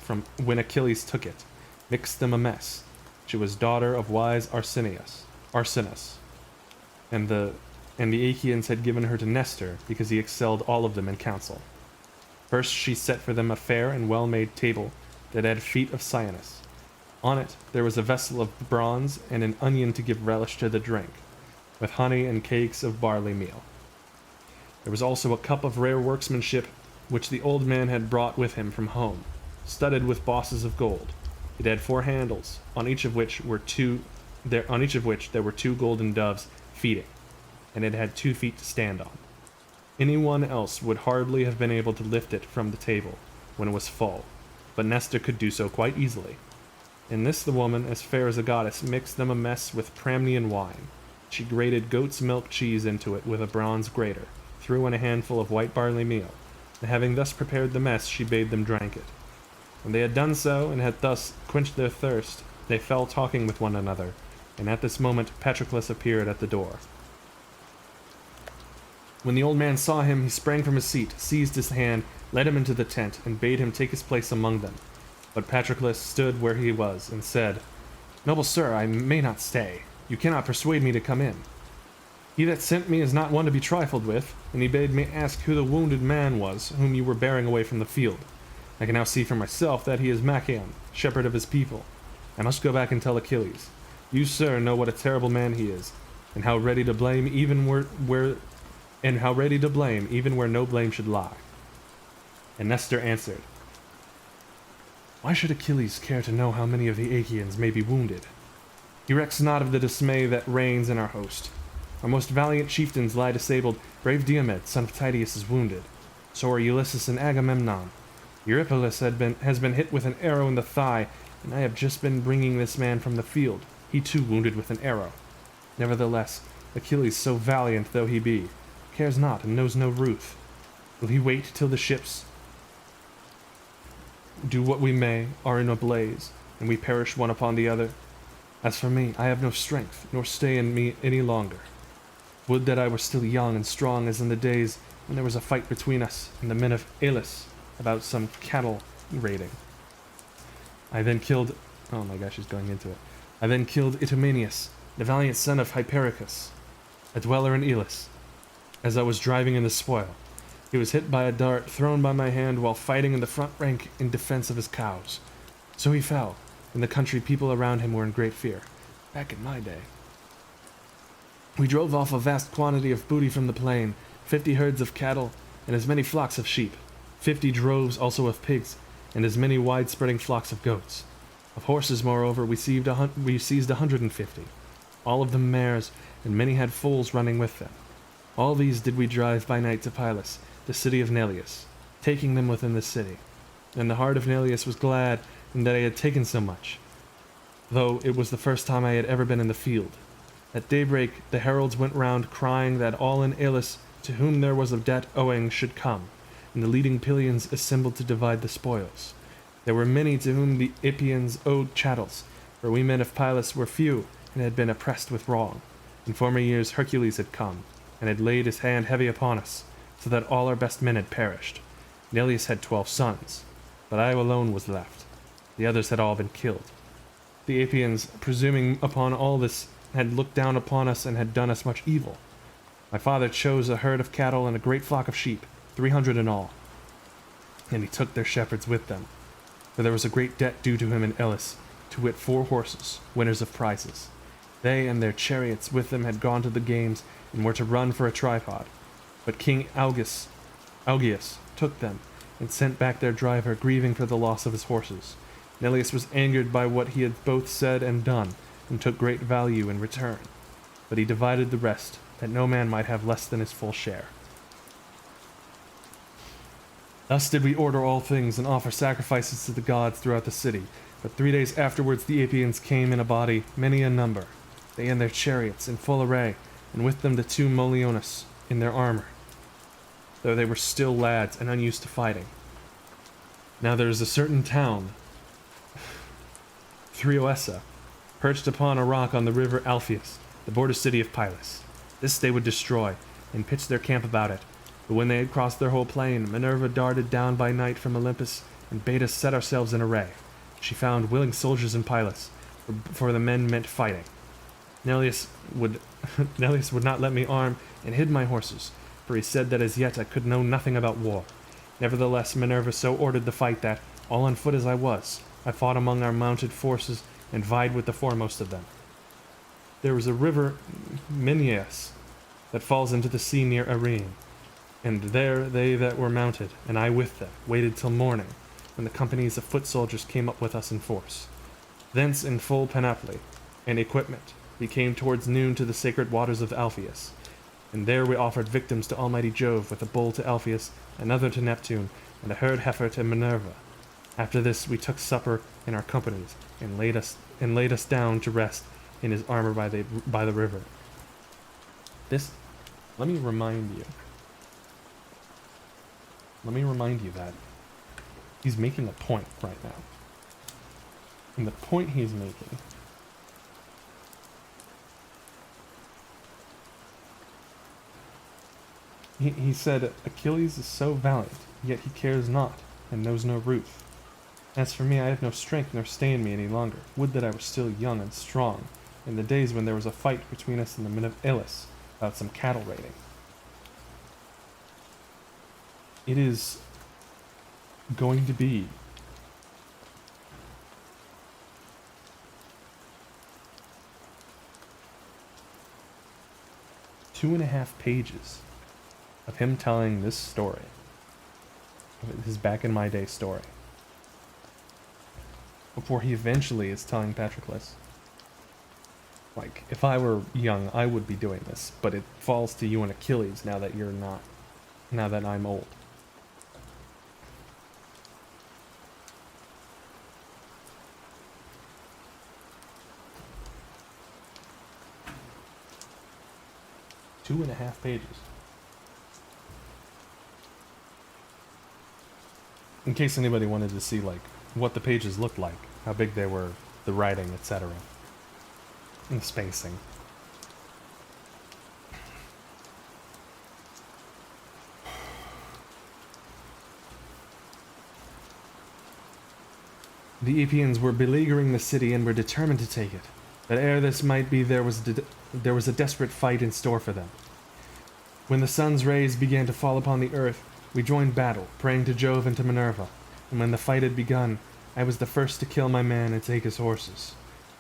when Achilles took it, mixed them a mess. She was daughter of wise Arsinus, and the Achaeans had given her to Nestor because he excelled all of them in counsel. First she set for them a fair and well-made table that had feet of cyanus. On it there was a vessel of bronze and an onion to give relish to the drink, with honey and cakes of barley meal. There was also a cup of rare workmanship which the old man had brought with him from home, studded with bosses of gold. It had 4 handles, on each of which there were 2 golden doves feeding, and it had 2 feet to stand on. Anyone else would hardly have been able to lift it from the table when it was full, but Nestor could do so quite easily. In this the woman, as fair as a goddess, mixed them a mess with Pramnian wine. She grated goat's milk cheese into it with a bronze grater, threw in a handful of white barley meal, and having thus prepared the mess, she bade them drink it. When they had done so, and had thus quenched their thirst, they fell talking with one another, and at this moment Patroclus appeared at the door. When the old man saw him, he sprang from his seat, seized his hand, led him into the tent, and bade him take his place among them. But Patroclus stood where he was, and said, "Noble sir, I may not stay. You cannot persuade me to come in. He that sent me is not one to be trifled with, and he bade me ask who the wounded man was whom you were bearing away from the field. I can now see for myself that he is Machaon, shepherd of his people. I must go back and tell Achilles. You, sir, know what a terrible man he is, and how ready to blame even where no blame should lie." And Nestor answered, "Why should Achilles care to know how many of the Achaeans may be wounded? He recks not of the dismay that reigns in our host. Our most valiant chieftains lie disabled. Brave Diomed, son of Tydeus, is wounded. So are Ulysses and Agamemnon. Eurypylus has been hit with an arrow in the thigh, and I have just been bringing this man from the field, he too wounded with an arrow. Nevertheless, Achilles, so valiant though he be, cares not and knows no ruth. Will he wait till the ships, do what we may, are in a blaze, and we perish one upon the other? As for me, I have no strength, nor stay in me any longer. Would that I were still young and strong as in the days when there was a fight between us and the men of Elis about some cattle raiding. I then killed... Oh my gosh, she's going into it. I then killed Itumenius, the valiant son of Hypericus, a dweller in Elis, as I was driving in the spoil. He was hit by a dart thrown by my hand while fighting in the front rank in defense of his cows. So he fell, and the country people around him were in great fear. Back in my day. We drove off a vast quantity of booty from the plain, 50 herds of cattle, and as many flocks of sheep, 50 droves also of pigs, and as many wide-spreading flocks of goats. Of horses, moreover, we seized 150, all of them mares, and many had foals running with them. All these did we drive by night to Pylos, the city of Neleus, taking them within the city. And the heart of Neleus was glad in that I had taken so much, though it was the first time I had ever been in the field. At daybreak the heralds went round crying that all in Elis to whom there was a debt owing should come, and the leading Pylians assembled to divide the spoils. There were many to whom the Ippians owed chattels, for we men of Pylos were few and had been oppressed with wrong. In former years Hercules had come, and had laid his hand heavy upon us, so that all our best men had perished. Neleus had 12 sons, but I alone was left. The others had all been killed. The Ippians, presuming upon all this, had looked down upon us and had done us much evil. My father chose a herd of cattle and a great flock of sheep, 300 in all, and he took their shepherds with them, for there was a great debt due to him in Elis, to wit 4 horses, winners of prizes. They and their chariots with them had gone to the games and were to run for a tripod, but King Augeas took them and sent back their driver, grieving for the loss of his horses. Neleus was angered by what he had both said and done, and took great value in return, but he divided the rest, that no man might have less than his full share. Thus did we order all things and offer sacrifices to the gods throughout the city, but 3 days afterwards the Ippians came in a body, many in number, they and their chariots, in full array, and with them the 2 Moliones in their armor, though they were still lads and unused to fighting. Now there is a certain town, Threoessa, perched upon a rock on the river Alpheus, the border city of Pylos. This they would destroy, and pitch their camp about it. But when they had crossed their whole plain, Minerva darted down by night from Olympus, and bade us set ourselves in array. She found willing soldiers in Pylos, for the men meant fighting. Neleus would not let me arm, and hid my horses, for he said that as yet I could know nothing about war. Nevertheless, Minerva so ordered the fight that, all on foot as I was, I fought among our mounted forces, and vied with the foremost of them. There was a river, Mineas, that falls into the sea near Arene, and there they that were mounted, and I with them, waited till morning, when the companies of foot soldiers came up with us in force. Thence, in full panoply and equipment, we came towards noon to the sacred waters of Alpheus, and there we offered victims to Almighty Jove, with a bull to Alpheus, another to Neptune, and a herd heifer to Minerva. After this we took supper in our companies, and laid us down to rest in his armor by the river. This, let me remind you that he's making a point right now. And the point he's making He said, Achilles is so valiant, yet he cares not, and knows no ruth. As for me, I have no strength nor stay in me any longer. Would that I were still young and strong, in the days when there was a fight between us and the men of Illis about some cattle raiding. It is going to be two and a half pages of him telling this story, his back in my day story, before he eventually is telling Patroclus, like, if I were young, I would be doing this, but it falls to you and Achilles now that you're not, now that I'm old. Two and a half pages. In case anybody wanted to see, like, what the pages looked like, how big they were, the writing, etc. And the spacing. The Epeans were beleaguering the city and were determined to take it. But ere this might be, there was a desperate fight in store for them. When the sun's rays began to fall upon the earth, we joined battle, praying to Jove and to Minerva, and when the fight had begun, I was the first to kill my man and take his horses.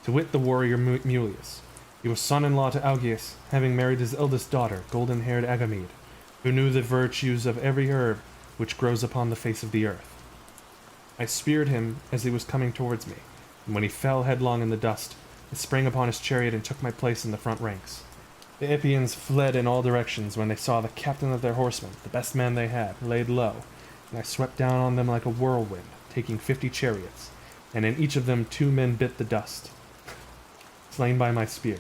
To wit, the warrior Mulius. He was son-in-law to Augeas, having married his eldest daughter, golden-haired Agamede, who knew the virtues of every herb which grows upon the face of the earth. I speared him as he was coming towards me, and when he fell headlong in the dust, I sprang upon his chariot and took my place in the front ranks. The Epeans fled in all directions when they saw the captain of their horsemen, the best man they had, laid low, and I swept down on them like a whirlwind, taking 50 chariots, and in each of them 2 men bit the dust, slain by my spear.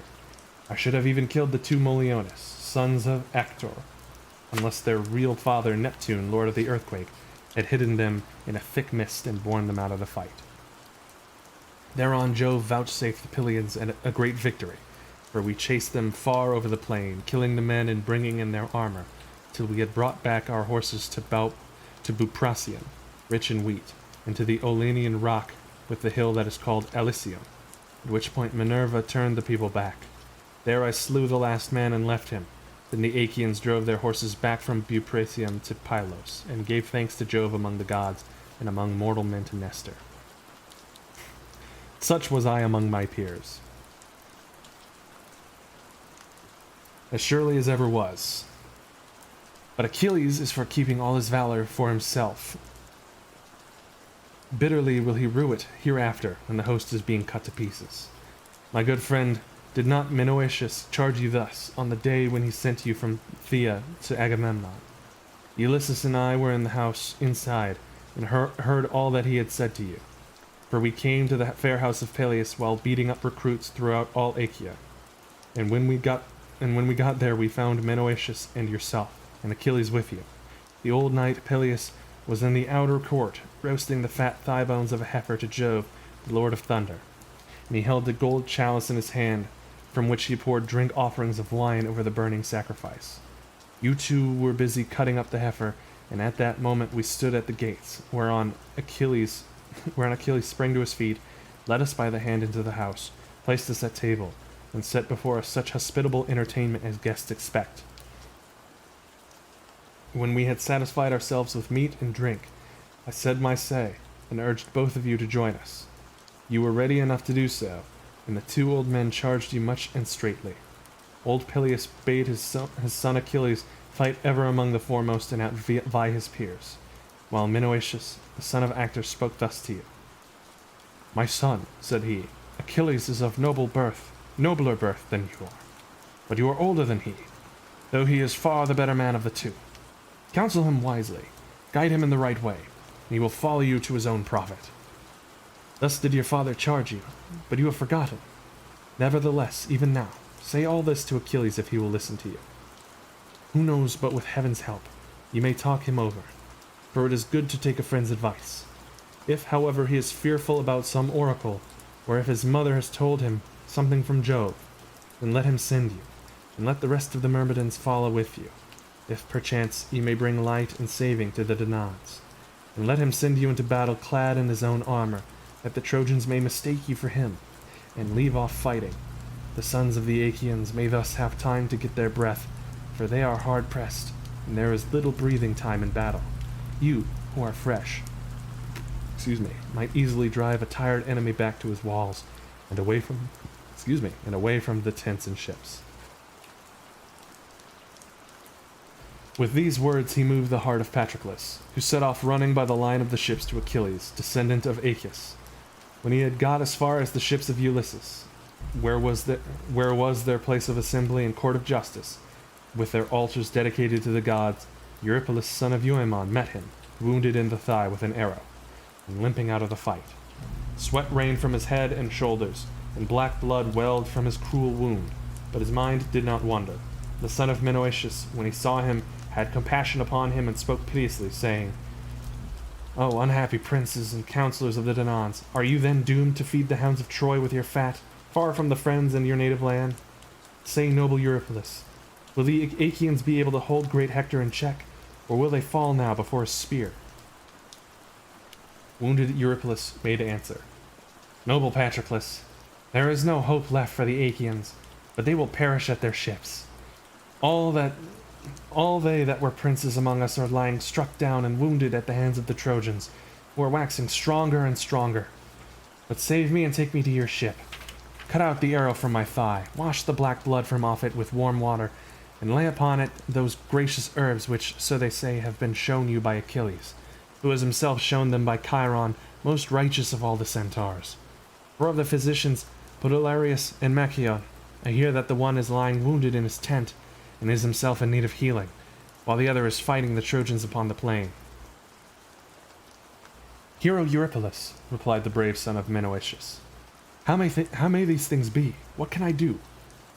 I should have even killed the 2 Moliones, sons of Actor, unless their real father Neptune, lord of the earthquake, had hidden them in a thick mist and borne them out of the fight. Thereon Jove vouchsafed the Pylians a great victory, for we chased them far over the plain, killing the men and bringing in their armor, till we had brought back our horses to Buprasium, rich in wheat, and to the Olenian rock with the hill that is called Elysium, at which point Minerva turned the people back. There I slew the last man and left him. Then the Achaeans drove their horses back from Buprasium to Pylos, and gave thanks to Jove among the gods, and among mortal men to Nestor. Such was I among my peers, as surely as ever was. But Achilles is for keeping all his valor for himself. Bitterly will he rue it hereafter when the host is being cut to pieces. My good friend, did not Menoetius charge you thus on the day when he sent you from Phthia to Agamemnon? Ulysses and I were in the house inside, and heard all that he had said to you. For we came to the fair house of Peleus while beating up recruits throughout all Achaea. And when we got there, we found Menoetius and yourself, and Achilles with you. The old knight Peleus was in the outer court, roasting the fat thigh bones of a heifer to Jove, the lord of thunder. And he held the gold chalice in his hand, from which he poured drink offerings of wine over the burning sacrifice. You two were busy cutting up the heifer, and at that moment we stood at the gates, whereon Achilles sprang to his feet, led us by the hand into the house, placed us at table, and set before us such hospitable entertainment as guests expect. When we had satisfied ourselves with meat and drink, I said my say, and urged both of you to join us. You were ready enough to do so, and the 2 old men charged you much and straitly. Old Peleus bade his son Achilles fight ever among the foremost and outvie his peers, while Menoetius, the son of Actor, spoke thus to you. My son, said he, Achilles is of nobler birth than you are, but you are older than he, though he is far the better man of the 2. Counsel him wisely, guide him in the right way, and he will follow you to his own profit. Thus did your father charge you, but you have forgotten. Nevertheless, even now, say all this to Achilles if he will listen to you. Who knows but with heaven's help, you may talk him over, for it is good to take a friend's advice. If, however, he is fearful about some oracle, or if his mother has told him something from Jove, then let him send you, and let the rest of the Myrmidons follow with you. if perchance ye may bring light and saving to the Danaans. And let him send you into battle clad in his own armor, that the Trojans may mistake you for him, and leave off fighting. The sons of the Achaeans may thus have time to get their breath, for they are hard pressed, and there is little breathing time in battle. You, who are fresh, might easily drive a tired enemy back to his walls, and away from the tents and ships. With these words he moved the heart of Patroclus, who set off running by the line of the ships to Achilles, descendant of Aeacus. When he had got as far as the ships of Ulysses, where was their place of assembly and court of justice, with their altars dedicated to the gods, Eurypylus son of Euaemon met him, wounded in the thigh with an arrow, and limping out of the fight. Sweat rained from his head and shoulders, and black blood welled from his cruel wound, but his mind did not wander. The son of Menoetius, when he saw him, had compassion upon him and spoke piteously, saying, "O unhappy princes and counselors of the Danaans, are you then doomed to feed the hounds of Troy with your fat, far from the friends in your native land? Say, noble Eurypylus, will the Achaeans be able to hold great Hector in check, or will they fall now before his spear?" Wounded Eurypylus made answer, "Noble Patroclus, there is no hope left for the Achaeans, but they will perish at their ships. All they that were princes among us are lying struck down and wounded at the hands of the Trojans, who are waxing stronger and stronger. But save me and take me to your ship. Cut out the arrow from my thigh, wash the black blood from off it with warm water, and lay upon it those gracious herbs which, so they say, have been shown you by Achilles, who has himself shown them by Chiron, most righteous of all the centaurs. For of the physicians, Podalirius and Machaon, I hear that the one is lying wounded in his tent, and is himself in need of healing, while the other is fighting the Trojans upon the plain." "Hero Eurypylus," replied the brave son of Menoetius, how may these things be? What can I do?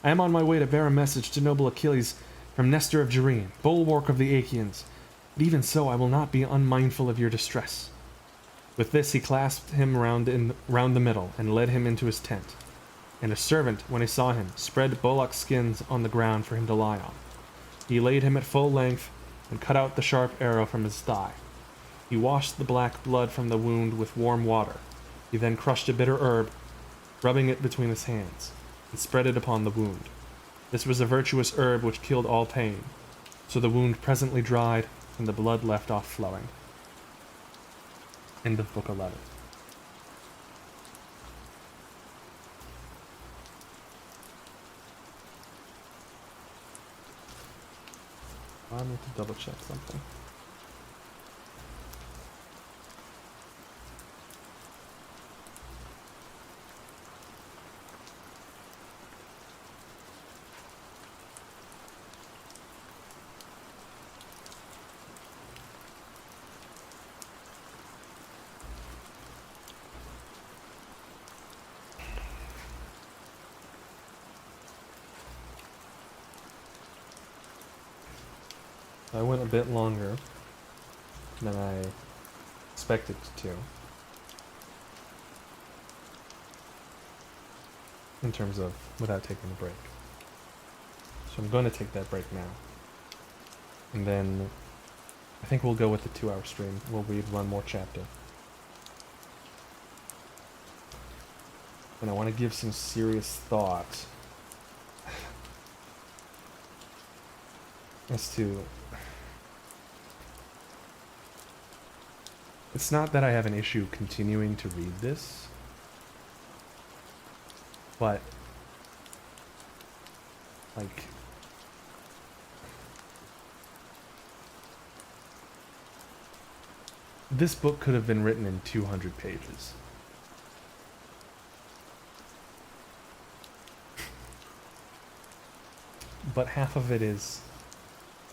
I am on my way to bear a message to noble Achilles from Nestor of Gerene, bulwark of the Achaeans, but even so I will not be unmindful of your distress." With this he clasped him round the middle, and led him into his tent. And a servant, when he saw him, spread bullock skins on the ground for him to lie on. He laid him at full length, and cut out the sharp arrow from his thigh. He washed the black blood from the wound with warm water. He then crushed a bitter herb, rubbing it between his hands, and spread it upon the wound. This was a virtuous herb which killed all pain, so the wound presently dried, and the blood left off flowing. End of Book 11. I need to double check something. I went a bit longer than I expected to, in terms of without taking a break. So I'm going to take that break now. And then I think we'll go with the 2-hour stream. We'll read one more chapter. And I want to give some serious thought as to... It's not that I have an issue continuing to read this, but, like, this book could have been written in 200 pages. But half of it is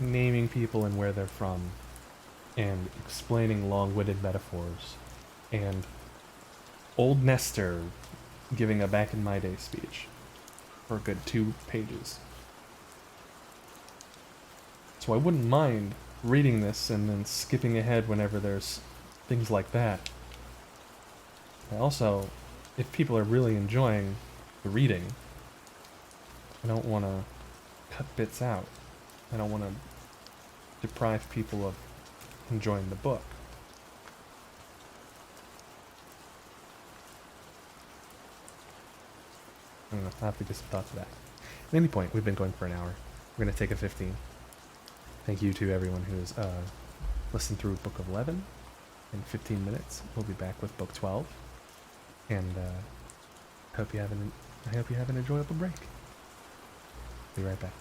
naming people and where they're from, and explaining long-winded metaphors, and old Nestor giving a back-in-my-day speech for a good 2 pages. So I wouldn't mind reading this and then skipping ahead whenever there's things like that. I also, if people are really enjoying the reading, I don't want to cut bits out. I don't want to deprive people of enjoying the book. I don't know. I'll have to give some thought to that. At any point, we've been going for an hour. We're going to take a 15. Thank you to everyone who's listened through Book of 11 in 15 minutes. We'll be back with Book 12. And I hope you have an enjoyable break. Be right back.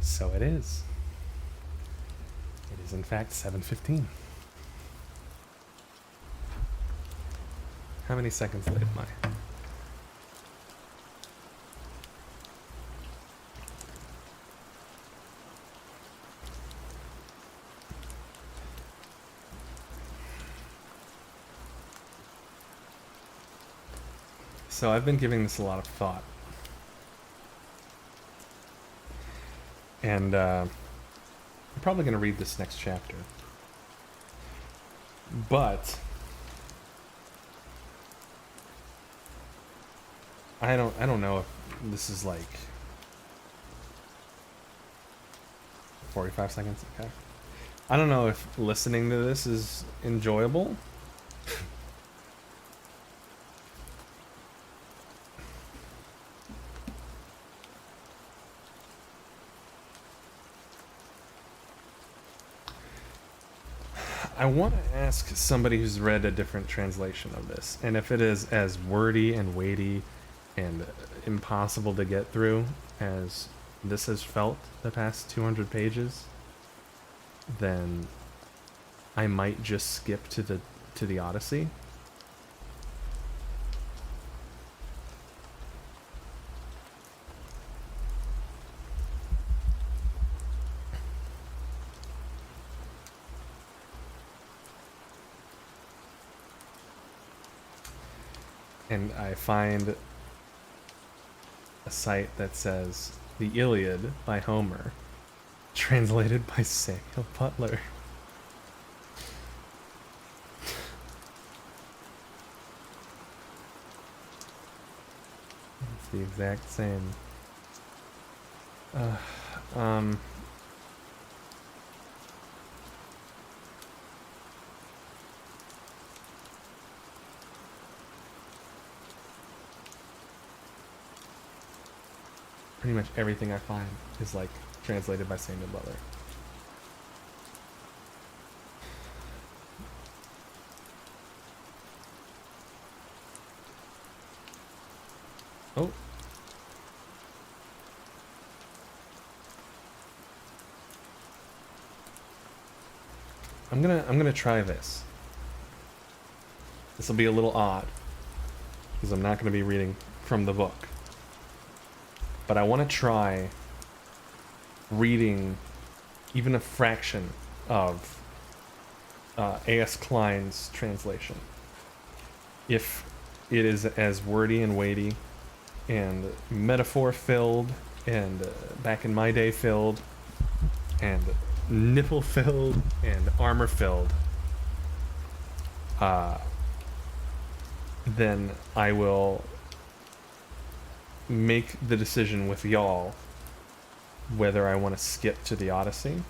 So it is. It is in fact 7:15. How many seconds late am I? So I've been giving this a lot of thought. And I'm probably going to read this next chapter. But I don't know if this is like 45 seconds. Okay. I don't know if listening to this is enjoyable. I want to ask somebody who's read a different translation of this, and if it is as wordy and weighty and impossible to get through as this has felt the past 200 pages, then I might just skip to the Odyssey. And I find a site that says The Iliad by Homer, translated by Samuel Butler. It's the exact same. Pretty much everything I find is like translated by Samuel Butler. Oh. I'm gonna try this. This will be a little odd because I'm not gonna be reading from the book. But I want to try reading even a fraction of A.S. Klein's translation. If it is as wordy and weighty and metaphor filled and back in my day filled and nipple filled and armor filled, then I will make the decision with y'all whether I want to skip to the Odyssey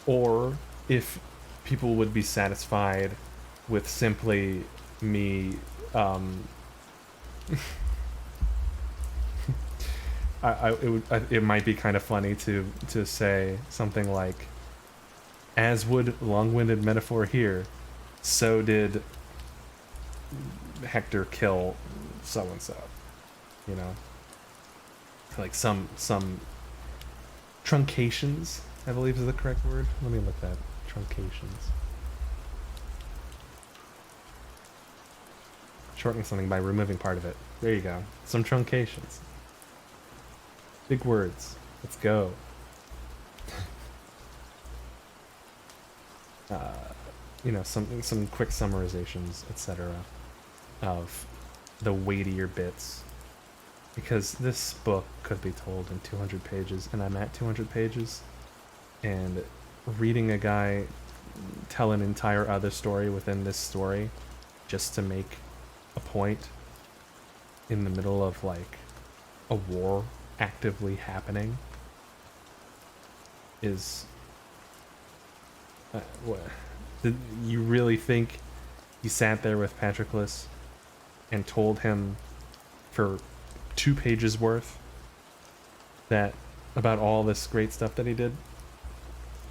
or if people would be satisfied with simply me it might be kind of funny to say something like, as would long-winded metaphor here, so did Hector kill so and so. You know, like some truncations, I believe is the correct word. Let me look that. Truncations. Shortening something by removing part of it. There you go. Some truncations. Big words. Let's go. You know, some quick summarizations, etc. of the weightier bits. Because this book could be told in 200 pages, and I'm at 200 pages, and reading a guy tell an entire other story within this story just to make a point in the middle of, like, a war actively happening is... what? Did you really think he sat there with Patroclus and told him for 2 pages worth that about all this great stuff that he did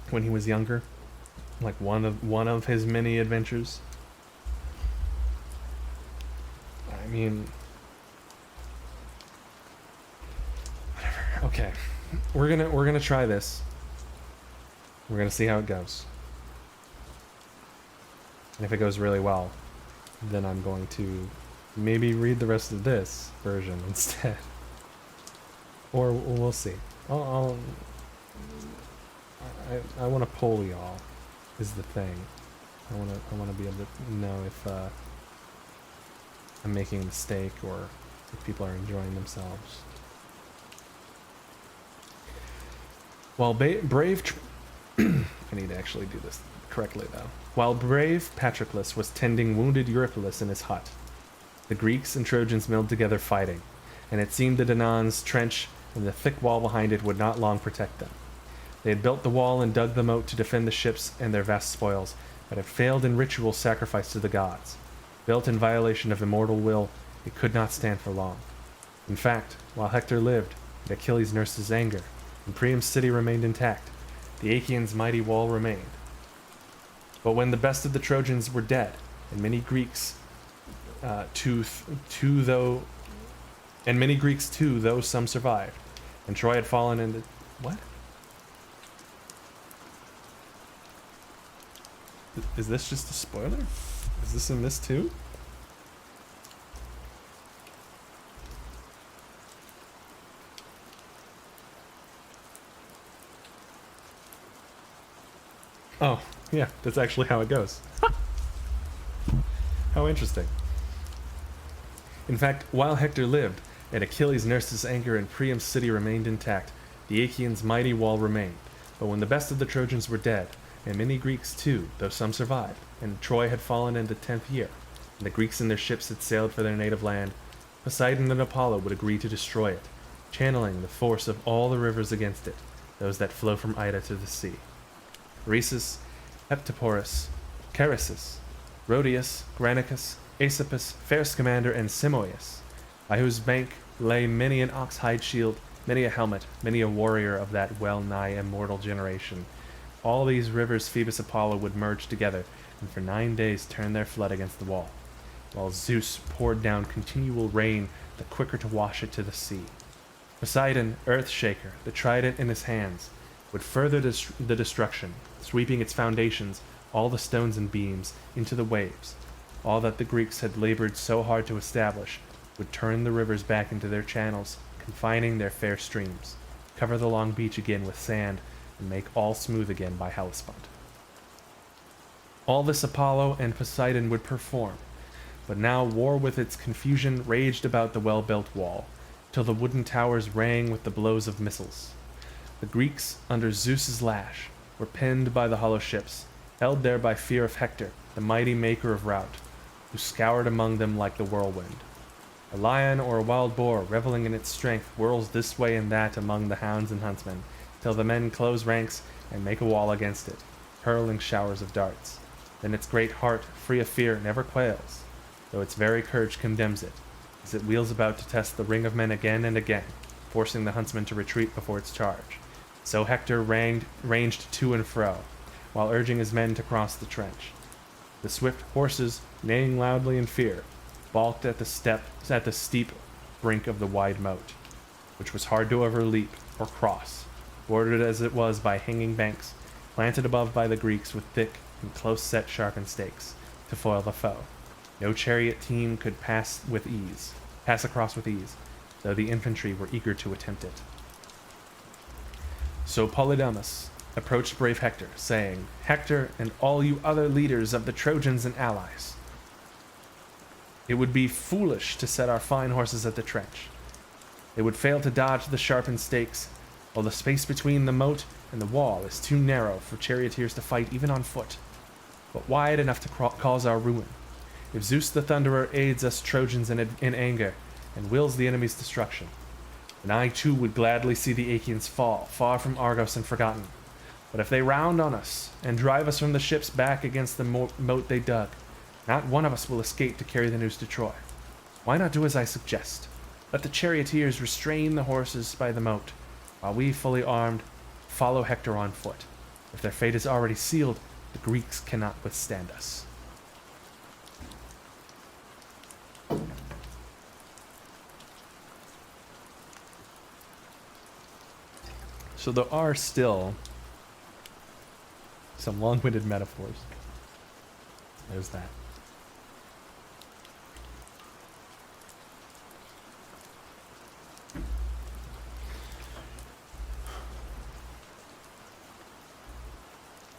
when he was younger, like one of his many adventures? I mean, whatever. Okay, we're gonna try this. We're gonna see how it goes. And if it goes really well, then I'm going to maybe read the rest of this version instead. Or we'll see. I want to poll y'all, is the thing. I want to be able to know if I'm making a mistake or if people are enjoying themselves. While brave... I need to actually do this correctly, though. While brave Patroclus was tending wounded Eurypylus in his hut, the Greeks and Trojans milled together fighting, and it seemed that Danan's trench and the thick wall behind it would not long protect them. They had built the wall and dug the moat to defend the ships and their vast spoils, but had failed in ritual sacrifice to the gods. Built in violation of immortal will, it could not stand for long. In fact, while Hector lived, and Achilles nursed his anger, and Priam's city remained intact, the Achaeans' mighty wall remained. But when the best of the Trojans were dead, and many Greeks too, though some survived, and Troy had fallen into... What? Is this just a spoiler? Is this in this too? Oh, yeah, that's actually how it goes. How interesting. In fact, while Hector lived, and Achilles nursed his anger and Priam's city remained intact, the Achaeans' mighty wall remained. But when the best of the Trojans were dead, and many Greeks too, though some survived, and Troy had fallen in the 10th year, and the Greeks and their ships had sailed for their native land, Poseidon and Apollo would agree to destroy it, channeling the force of all the rivers against it, those that flow from Ida to the sea. Rhesus, Heptaporus, Charisus, Rhodius, Granicus, Aesopus, fair Scamander, and Simoeus, by whose bank lay many an ox-hide shield, many a helmet, many a warrior of that well-nigh immortal generation. All these rivers Phoebus Apollo would merge together, and for 9 days turn their flood against the wall, while Zeus poured down continual rain, the quicker to wash it to the sea. Poseidon, Earth-shaker, the trident in his hands, would further the destruction, sweeping its foundations, all the stones and beams, into the waves. All that the Greeks had labored so hard to establish would turn the rivers back into their channels, confining their fair streams, cover the long beach again with sand, and make all smooth again by Hellespont. All this Apollo and Poseidon would perform, but now war with its confusion raged about the well-built wall, till the wooden towers rang with the blows of missiles. The Greeks, under Zeus's lash, were pinned by the hollow ships, held there by fear of Hector, the mighty maker of rout, who scoured among them like the whirlwind. A lion or a wild boar, reveling in its strength, whirls this way and that among the hounds and huntsmen, till the men close ranks and make a wall against it, hurling showers of darts. Then its great heart, free of fear, never quails, though its very courage condemns it, as it wheels about to test the ring of men again and again, forcing the huntsmen to retreat before its charge. So Hector ranged to and fro, while urging his men to cross the trench. The swift horses, neighing loudly in fear, balked at the steep brink of the wide moat, which was hard to overleap or cross, bordered as it was by hanging banks, planted above by the Greeks with thick and close-set sharpened stakes, to foil the foe. No chariot team could pass across with ease, though the infantry were eager to attempt it. So Polydamas approached brave Hector, saying, "Hector, and all you other leaders of the Trojans and allies, it would be foolish to set our fine horses at the trench. They would fail to dodge the sharpened stakes, while the space between the moat and the wall is too narrow for charioteers to fight even on foot, but wide enough to cause our ruin. If Zeus the Thunderer aids us Trojans in anger, and wills the enemy's destruction, then I too would gladly see the Achaeans fall, far from Argos and forgotten. But if they round on us, and drive us from the ships back against the moat they dug, not one of us will escape to carry the news to Troy. Why not do as I suggest? Let the charioteers restrain the horses by the moat, while we, fully armed, follow Hector on foot. If their fate is already sealed, the Greeks cannot withstand us." So there are still some long-winded metaphors. There's that.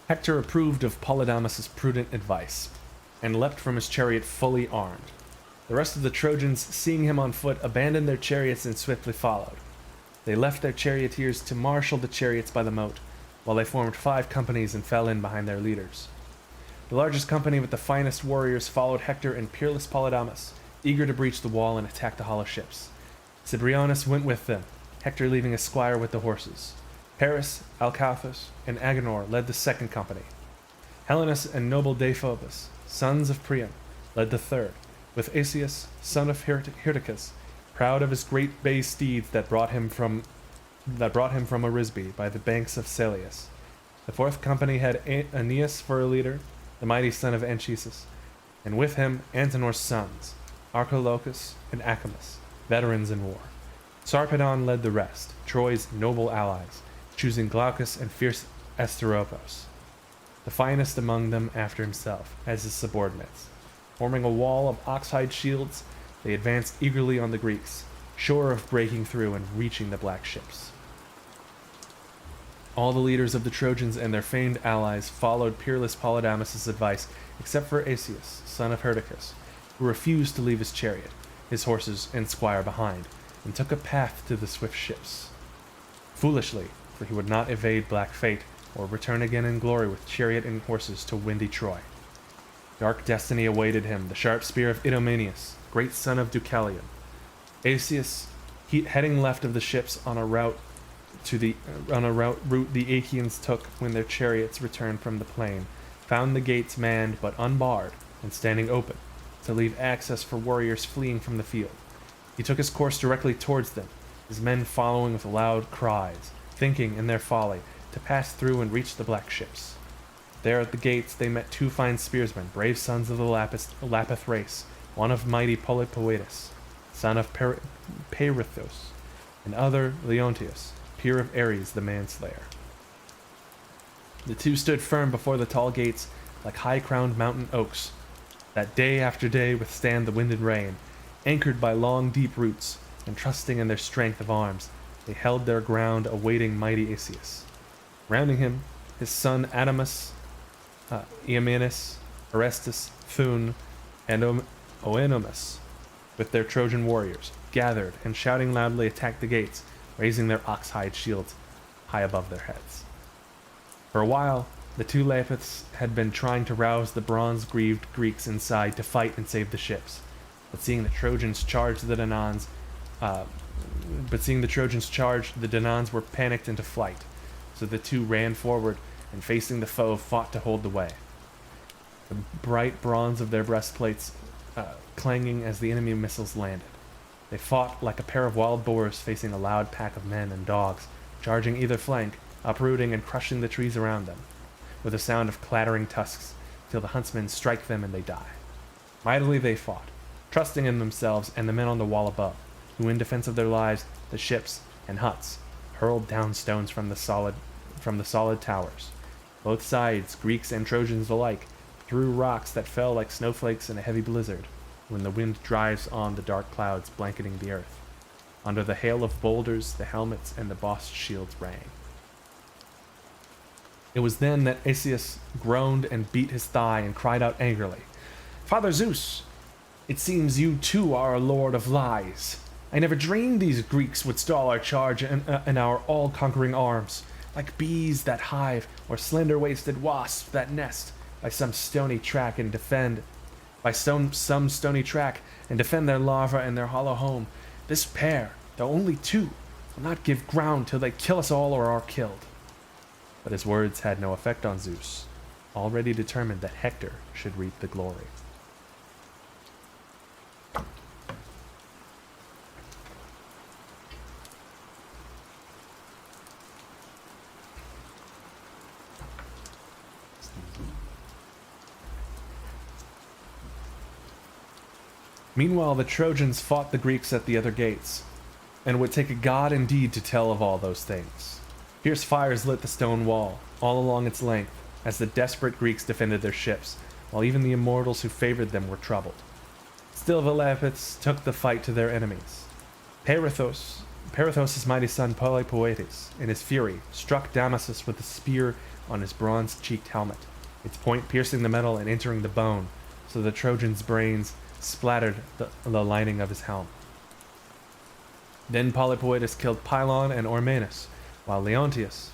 Hector approved of Polydamas' prudent advice, and leapt from his chariot fully armed. The rest of the Trojans, seeing him on foot, abandoned their chariots and swiftly followed. They left their charioteers to marshal the chariots by the moat, while they formed 5 companies and fell in behind their leaders. The largest company with the finest warriors followed Hector and peerless Polydamas, eager to breach the wall and attack the hollow ships. Cibrianus went with them, Hector leaving a squire with the horses. Paris, Alcathous, and Agenor led the second company. Helenus and noble Deiphobus, sons of Priam, led the third, with Asius, son of Hyrtacus, proud of his great bay steeds that brought him from Arisbe by the banks of Celeus. The fourth company had Aeneas for a leader, the mighty son of Anchises, and with him Antenor's sons, Archilochus and Acamas, veterans in war. Sarpedon led the rest, Troy's noble allies, choosing Glaucus and fierce Asteropos, the finest among them after himself, as his subordinates. Forming a wall of oxhide shields, they advanced eagerly on the Greeks, sure of breaking through and reaching the black ships. All the leaders of the Trojans and their famed allies followed peerless Polydamas' advice, except for Asius, son of Hyrtacus, who refused to leave his chariot, his horses, and squire behind, and took a path to the swift ships. Foolishly, for he would not evade black fate, or return again in glory with chariot and horses to windy Troy. Dark destiny awaited him, the sharp spear of Idomeneus, great son of Deucalion. Asius, heading left of the ships on a route the Achaeans took when their chariots returned from the plain, found the gates manned but unbarred and standing open, to leave access for warriors fleeing from the field. He took his course directly towards them, his men following with loud cries, thinking in their folly to pass through and reach the black ships. There at the gates they met 2 fine spearsmen, brave sons of the Lapith race, one of mighty Polypoetus, son of Peirithous, and other Leontius, peer of Ares the manslayer. The 2 stood firm before the tall gates like high-crowned mountain oaks, that day after day withstand the wind and rain, anchored by long deep roots, and trusting in their strength of arms, they held their ground awaiting mighty Asius. Rounding him, his son Adamas, Eamenus, Orestes, Thun, and Oenomus, with their Trojan warriors, gathered and shouting loudly attacked the gates, raising their ox-hide shields high above their heads. For a while, the 2 Lapiths had been trying to rouse the bronze-greaved Greeks inside to fight and save the ships, but seeing the Trojans charge the Danans, the Danans were panicked into flight, so the 2 ran forward and facing the foe fought to hold the way. The bright bronze of their breastplates clanging as the enemy missiles landed. They fought like a pair of wild boars facing a loud pack of men and dogs, charging either flank, uprooting and crushing the trees around them, with a sound of clattering tusks, till the huntsmen strike them and they die. Mightily they fought, trusting in themselves and the men on the wall above, who in defense of their lives, the ships, and huts, hurled down stones from the solid towers. Both sides, Greeks and Trojans alike, threw rocks that fell like snowflakes in a heavy blizzard, when the wind drives on the dark clouds blanketing the earth. Under the hail of boulders, the helmets and the bossed shields rang. It was then that Asius groaned and beat his thigh and cried out angrily, "Father Zeus, it seems you too are a lord of lies. I never dreamed these Greeks would stall our charge and our all-conquering arms, like bees that hive or slender-waisted wasps that nest by some stony track and defend their larvae in their hollow home. This pair, though only 2, will not give ground till they kill us all or are killed." But his words had no effect on Zeus, already determined that Hector should reap the glory. Meanwhile, the Trojans fought the Greeks at the other gates, and it would take a god indeed to tell of all those things. Fierce fires lit the stone wall, all along its length, as the desperate Greeks defended their ships, while even the immortals who favored them were troubled. Still the Lapiths took the fight to their enemies. Perithos' mighty son Polypoetes, in his fury, struck Damasus with a spear on his bronze-cheeked helmet, its point piercing the metal and entering the bone, so the Trojan's brains splattered the lining of his helm. Then Polypoetes killed Pylon and Ormenus, while Leontius,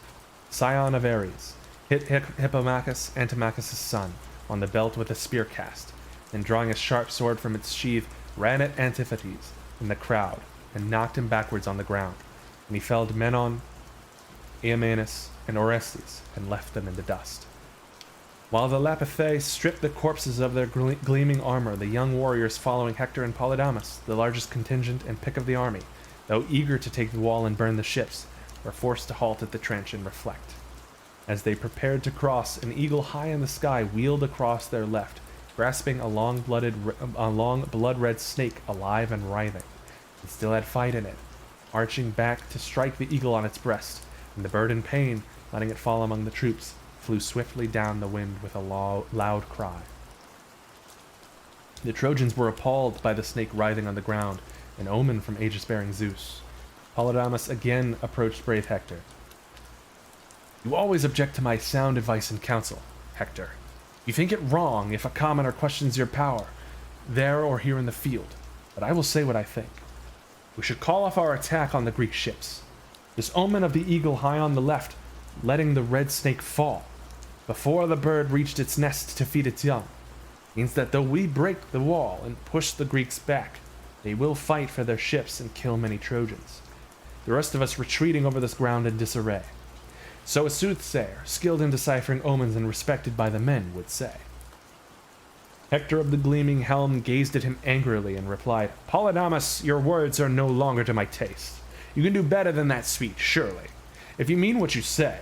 scion of Ares, hit Hippomachus, Antimachus' son, on the belt with a spear cast, and drawing a sharp sword from its sheath, ran at Antiphates in the crowd, and knocked him backwards on the ground, and he felled Menon, Eamenus, and Orestes, and left them in the dust. While the Lapithae stripped the corpses of their gleaming armor, the young warriors following Hector and Polydamas, the largest contingent and pick of the army, though eager to take the wall and burn the ships, were forced to halt at the trench and reflect. As they prepared to cross, an eagle high in the sky wheeled across their left, grasping a long blood-red snake alive and writhing. It still had fight in it, arching back to strike the eagle on its breast, and the bird in pain, letting it fall among the troops, flew swiftly down the wind with a loud cry. The Trojans were appalled by the snake writhing on the ground, an omen from aegis-bearing Zeus. Polydamas again approached brave Hector. "You always object to my sound advice and counsel, Hector. You think it wrong if a commoner questions your power, there or here in the field, but I will say what I think. We should call off our attack on the Greek ships. This omen of the eagle high on the left, letting the red snake fall, before the bird reached its nest to feed its young, means that though we break the wall and push the Greeks back, they will fight for their ships and kill many Trojans, the rest of us retreating over this ground in disarray. So a soothsayer, skilled in deciphering omens and respected by the men, would say." Hector of the gleaming helm gazed at him angrily and replied, "Polydamas, your words are no longer to my taste. You can do better than that speech, surely. If you mean what you say,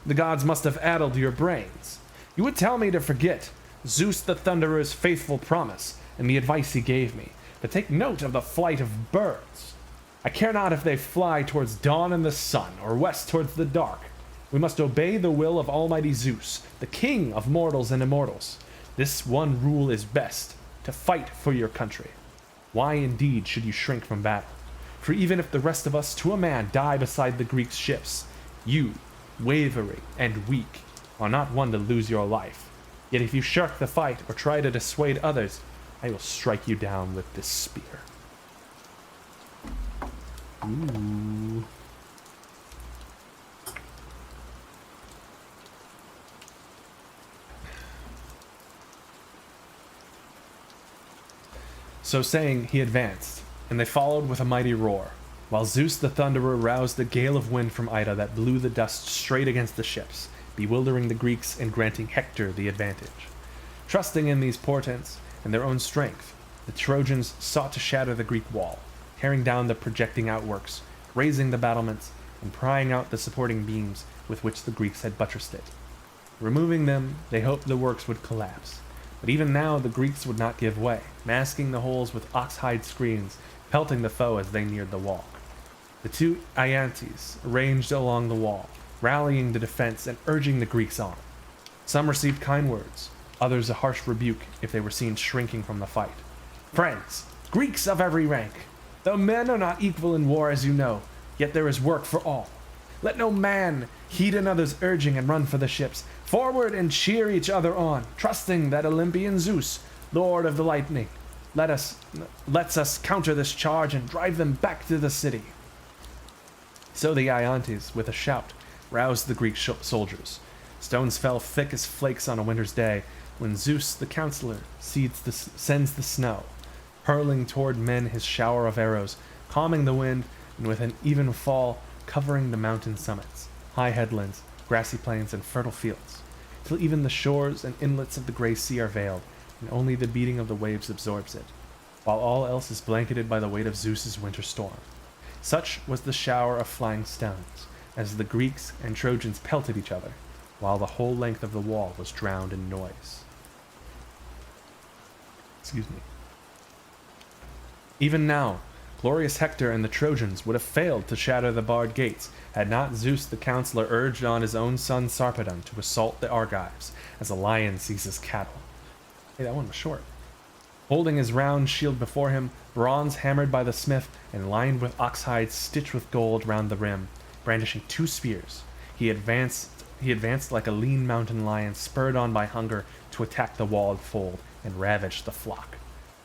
the gods must have addled your brains. You would tell me to forget Zeus the Thunderer's faithful promise and the advice he gave me, but take note of the flight of birds. I care not if they fly towards dawn and the sun, or west towards the dark. We must obey the will of Almighty Zeus, the king of mortals and immortals. This one rule is best, to fight for your country. Why indeed should you shrink from battle? For even if the rest of us to a man die beside the Greeks' ships, you, wavering and weak, are not one to lose your life. Yet if you shirk the fight or try to dissuade others, I will strike you down with this spear." Ooh. So saying, he advanced, and they followed with a mighty roar, while Zeus the Thunderer roused a gale of wind from Ida that blew the dust straight against the ships, bewildering the Greeks and granting Hector the advantage. Trusting in these portents and their own strength, the Trojans sought to shatter the Greek wall, tearing down the projecting outworks, raising the battlements, and prying out the supporting beams with which the Greeks had buttressed it. Removing them, they hoped the works would collapse. But even now the Greeks would not give way, masking the holes with ox-hide screens, pelting the foe as they neared the wall. The two Iantes ranged along the wall, rallying the defense and urging the Greeks on. Some received kind words, others a harsh rebuke if they were seen shrinking from the fight. "Friends, Greeks of every rank, though men are not equal in war as you know, yet there is work for all. Let no man heed another's urging and run for the ships. Forward and cheer each other on, trusting that Olympian Zeus, Lord of the Lightning, lets us counter this charge and drive them back to the city." So the Iantes, with a shout, roused the Greek soldiers. Stones fell thick as flakes on a winter's day, when Zeus the counselor sends the snow, hurling toward men his shower of arrows, calming the wind, and with an even fall, covering the mountain summits, high headlands, grassy plains, and fertile fields, till even the shores and inlets of the gray sea are veiled, and only the beating of the waves absorbs it, while all else is blanketed by the weight of Zeus's winter storm. Such was the shower of flying stones, as the Greeks and Trojans pelted each other, while the whole length of the wall was drowned in noise. Excuse me. Even now, Glorious Hector and the Trojans would have failed to shatter the barred gates had not Zeus the counselor urged on his own son Sarpedon to assault the Argives as a lion seizes cattle. Hey, that one was short. Holding his round shield before him, bronze hammered by the smith and lined with oxhide stitched with gold round the rim, brandishing 2 spears, he advanced like a lean mountain lion spurred on by hunger to attack the walled fold and ravage the flock.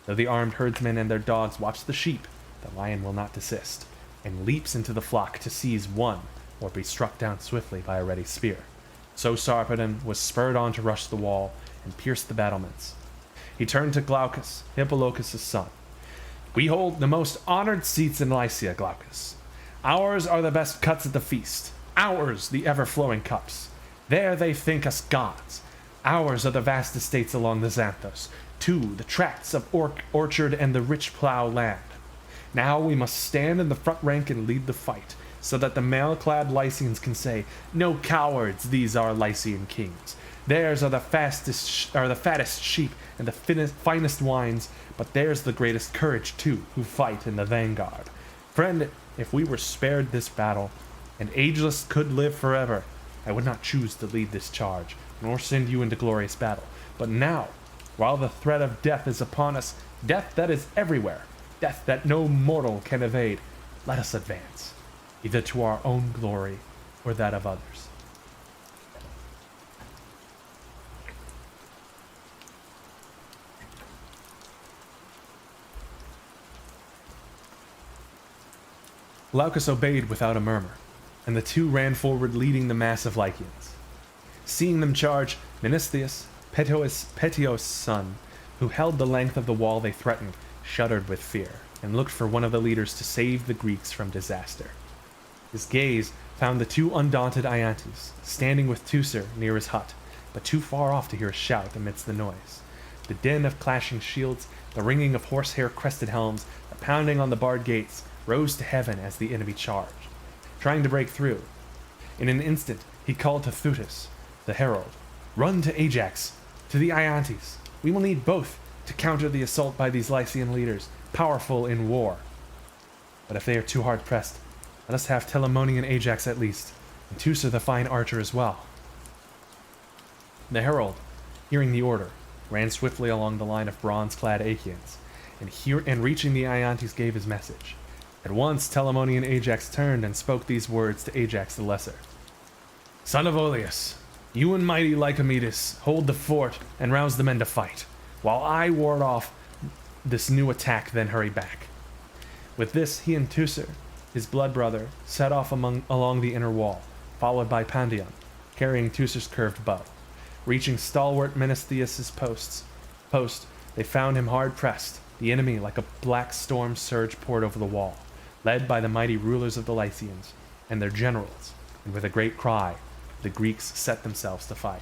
Though the armed herdsmen and their dogs watch the sheep, the lion will not desist, and leaps into the flock to seize one or be struck down swiftly by a ready spear. So Sarpedon was spurred on to rush the wall and pierce the battlements. He turned to Glaucus, Hippolochus' son. "We hold the most honored seats in Lycia, Glaucus. Ours are the best cuts at the feast, ours the ever-flowing cups. There they think us gods. Ours are the vast estates along the Xanthos, too the tracts of orchard and the rich plough land. Now we must stand in the front rank and lead the fight, so that the mail-clad Lycians can say, 'No cowards, these are Lycian kings. Theirs are the fattest sheep and the finest wines, but theirs the greatest courage too, who fight in the vanguard.' Friend, if we were spared this battle, and ageless could live forever, I would not choose to lead this charge, nor send you into glorious battle. But now, while the threat of death is upon us, death that is everywhere, death that no mortal can evade, let us advance, either to our own glory or that of others." Glaucus obeyed without a murmur, and the 2 ran forward leading the mass of Lycians. Seeing them charge, Menestheus, Petios' son, who held the length of the wall they threatened, shuddered with fear, and looked for one of the leaders to save the Greeks from disaster. His gaze found the 2 undaunted Iantes, standing with Teucer near his hut, but too far off to hear a shout amidst the noise. The din of clashing shields, the ringing of horsehair-crested helms, the pounding on the barred gates, rose to heaven as the enemy charged, trying to break through. In an instant he called to Thutis, the herald, "Run to Ajax, to the Iantes. We will need both to counter the assault by these Lycian leaders, powerful in war. But if they are too hard pressed, let us have Telamonian Ajax at least, and Teucer the fine archer as well." The herald, hearing the order, ran swiftly along the line of bronze-clad Achaeans, and reaching the Iantes gave his message. At once Telamonian Ajax turned and spoke these words to Ajax the Lesser. "Son of Oileus, you and mighty Lycomedes hold the fort and rouse the men to fight, while I ward off this new attack, then hurry back." With this, he and Teucer, his blood brother, set off along the inner wall, followed by Pandion, carrying Teucer's curved bow. Reaching stalwart Menestheus' post, they found him hard pressed. The enemy, like a black storm surge, poured over the wall, led by the mighty rulers of the Lycians and their generals, and with a great cry, the Greeks set themselves to fight.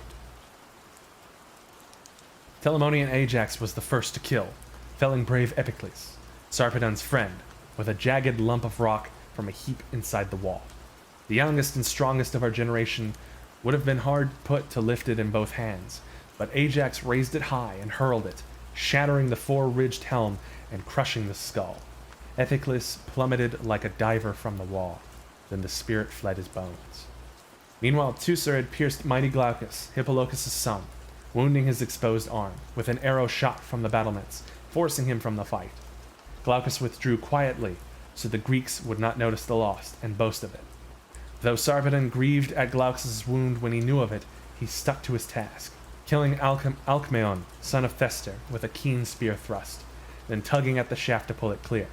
Telamonian Ajax was the first to kill, felling brave Epicles, Sarpedon's friend, with a jagged lump of rock from a heap inside the wall. The youngest and strongest of our generation would have been hard put to lift it in both hands, but Ajax raised it high and hurled it, shattering the 4-ridged helm and crushing the skull. Epicles plummeted like a diver from the wall. Then the spirit fled his bones. Meanwhile, Teucer had pierced mighty Glaucus, Hippolochus' son, wounding his exposed arm, with an arrow shot from the battlements, forcing him from the fight. Glaucus withdrew quietly, so the Greeks would not notice the loss and boast of it. Though Sarpedon grieved at Glaucus' wound when he knew of it, he stuck to his task, killing Alcmaeon, son of Thestor, with a keen spear thrust, then tugging at the shaft to pull it clear.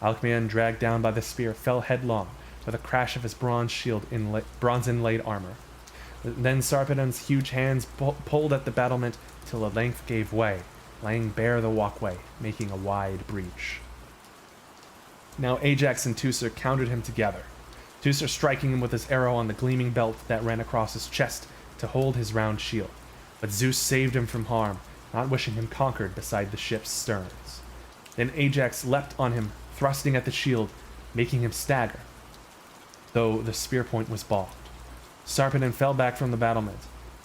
Alcmaeon, dragged down by the spear, fell headlong, with a crash of his bronze inlaid armor. Then Sarpedon's huge hands pulled at the battlement till the length gave way, laying bare the walkway, making a wide breach. Now Ajax and Teucer countered him together, Teucer striking him with his arrow on the gleaming belt that ran across his chest to hold his round shield. But Zeus saved him from harm, not wishing him conquered beside the ship's sterns. Then Ajax leapt on him, thrusting at the shield, making him stagger, though the spear point was balked. Sarpedon fell back from the battlement,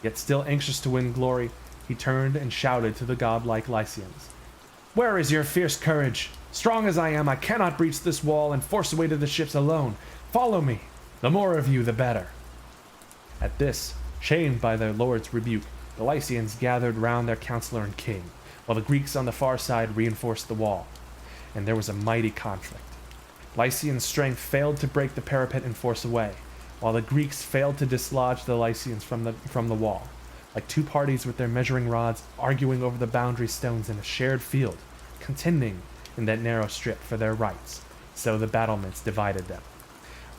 yet still anxious to win glory, he turned and shouted to the godlike Lycians. Where is your fierce courage? Strong as I am, I cannot breach this wall and force a way to the ships alone. Follow me. The more of you, the better." At this, shamed by their lord's rebuke, the Lycians gathered round their counselor and king, while the Greeks on the far side reinforced the wall. And there was a mighty conflict. Lycian strength failed to break the parapet and force a way, while the Greeks failed to dislodge the Lycians from the wall, like two parties with their measuring rods arguing over the boundary stones in a shared field, contending in that narrow strip for their rights. So the battlements divided them.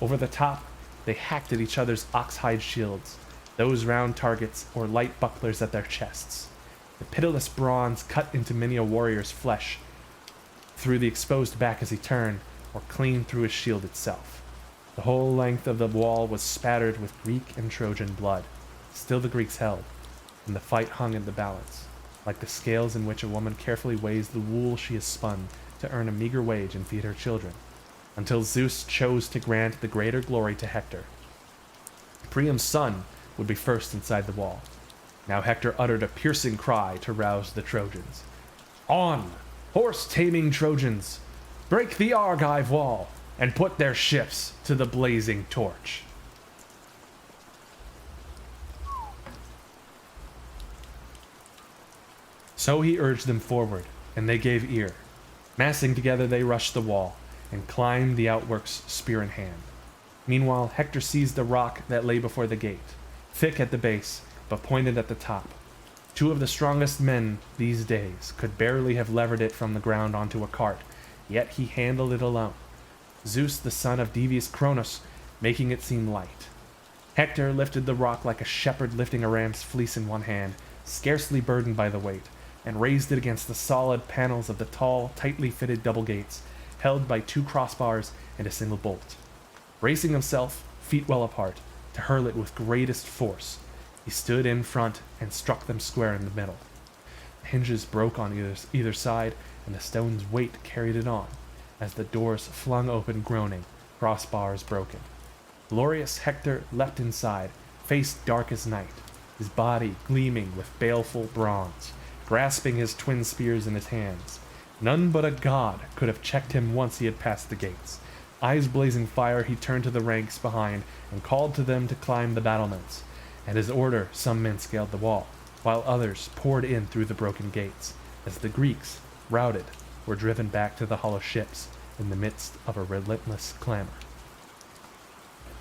Over the top, they hacked at each other's ox-hide shields, those round targets or light bucklers at their chests. The pitiless bronze cut into many a warrior's flesh through the exposed back as he turned, or clean through his shield itself. The whole length of the wall was spattered with Greek and Trojan blood. Still the Greeks held, and the fight hung in the balance, like the scales in which a woman carefully weighs the wool she has spun to earn a meager wage and feed her children, until Zeus chose to grant the greater glory to Hector. Priam's son would be first inside the wall. Now Hector uttered a piercing cry to rouse the Trojans. "On, horse-taming Trojans! Break the Argive wall, and put their ships to the blazing torch." So he urged them forward, and they gave ear. Massing together, they rushed the wall, and climbed the outworks spear in hand. Meanwhile, Hector seized the rock that lay before the gate, thick at the base, but pointed at the top. Two of the strongest men these days could barely have levered it from the ground onto a cart, yet he handled it alone, Zeus the son of devious Cronos making it seem light. Hector lifted the rock like a shepherd lifting a ram's fleece in one hand, scarcely burdened by the weight, and raised it against the solid panels of the tall, tightly fitted double gates, held by two crossbars and a single bolt. Bracing himself, feet well apart, to hurl it with greatest force, he stood in front and struck them square in the middle. The hinges broke on either side, and the stone's weight carried it on, as the doors flung open groaning, crossbars broken. Glorious Hector leapt inside, face dark as night, his body gleaming with baleful bronze, grasping his twin spears in his hands. None but a god could have checked him once he had passed the gates. Eyes blazing fire, he turned to the ranks behind and called to them to climb the battlements. At his order, some men scaled the wall, while others poured in through the broken gates, as the Greeks, routed, were driven back to the hollow ships in the midst of a relentless clamor.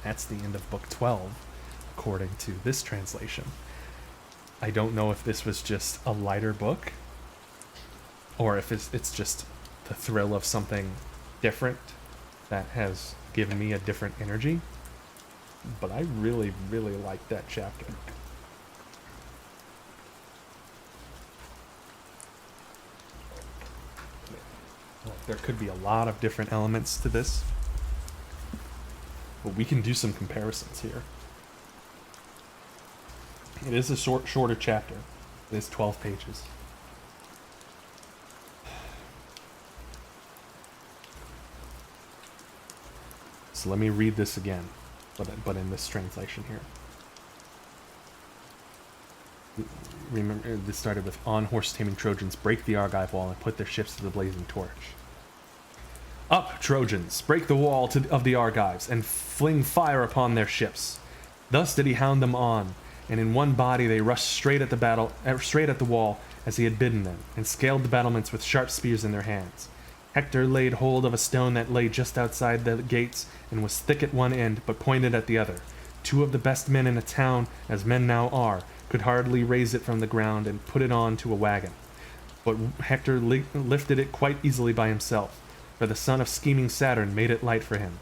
That's the end of Book 12, according to this translation. I don't know if this was just a lighter book, or if it's just the thrill of something different that has given me a different energy, but I really, really like that chapter. There could be a lot of different elements to this, but we can do some comparisons here. It is a shorter chapter. It is 12 pages. So let me read this again, but in this translation here. Remember, this started with, "On horse-taming Trojans, break the Argive wall and put their ships to the blazing torch. Up, Trojans, break the wall of the Argives, and fling fire upon their ships." Thus did he hound them on, and in one body they rushed straight at the wall as he had bidden them, and scaled the battlements with sharp spears in their hands. Hector laid hold of a stone that lay just outside the gates, and was thick at one end, but pointed at the other. Two of the best men in a town, as men now are, could hardly raise it from the ground and put it on to a wagon. But Hector lifted it quite easily by himself, for the son of scheming Saturn made it light for him.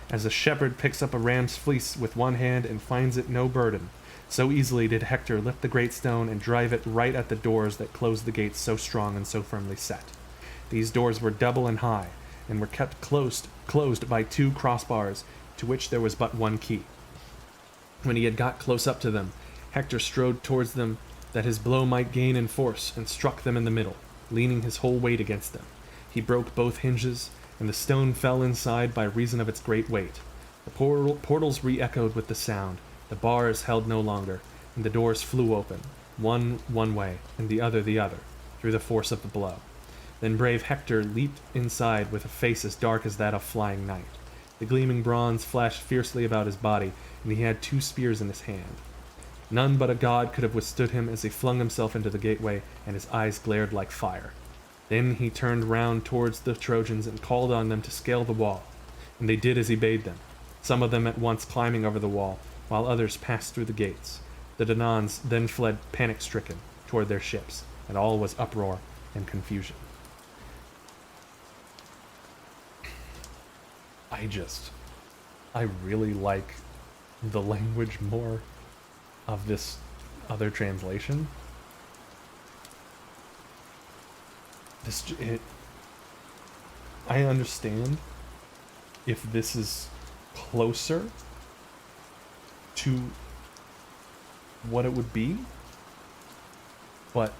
As a shepherd picks up a ram's fleece with one hand and finds it no burden, so easily did Hector lift the great stone and drive it right at the doors that closed the gates so strong and so firmly set. These doors were double and high, and were kept closed by two crossbars, to which there was but one key. When he had got close up to them, Hector strode towards them, that his blow might gain in force, and struck them in the middle, leaning his whole weight against them. He broke both hinges, and the stone fell inside by reason of its great weight. The portals re-echoed with the sound, the bars held no longer, and the doors flew open, one way, and the other, through the force of the blow. Then brave Hector leaped inside with a face as dark as that of flying night. The gleaming bronze flashed fiercely about his body, and he had 2 spears in his hand. None but a god could have withstood him as he flung himself into the gateway, and his eyes glared like fire. Then he turned round towards the Trojans and called on them to scale the wall, and they did as he bade them, some of them at once climbing over the wall, while others passed through the gates. The Danaans then fled panic-stricken toward their ships, and all was uproar and confusion. I really like the language more of this other translation. I understand if this is closer to what it would be, but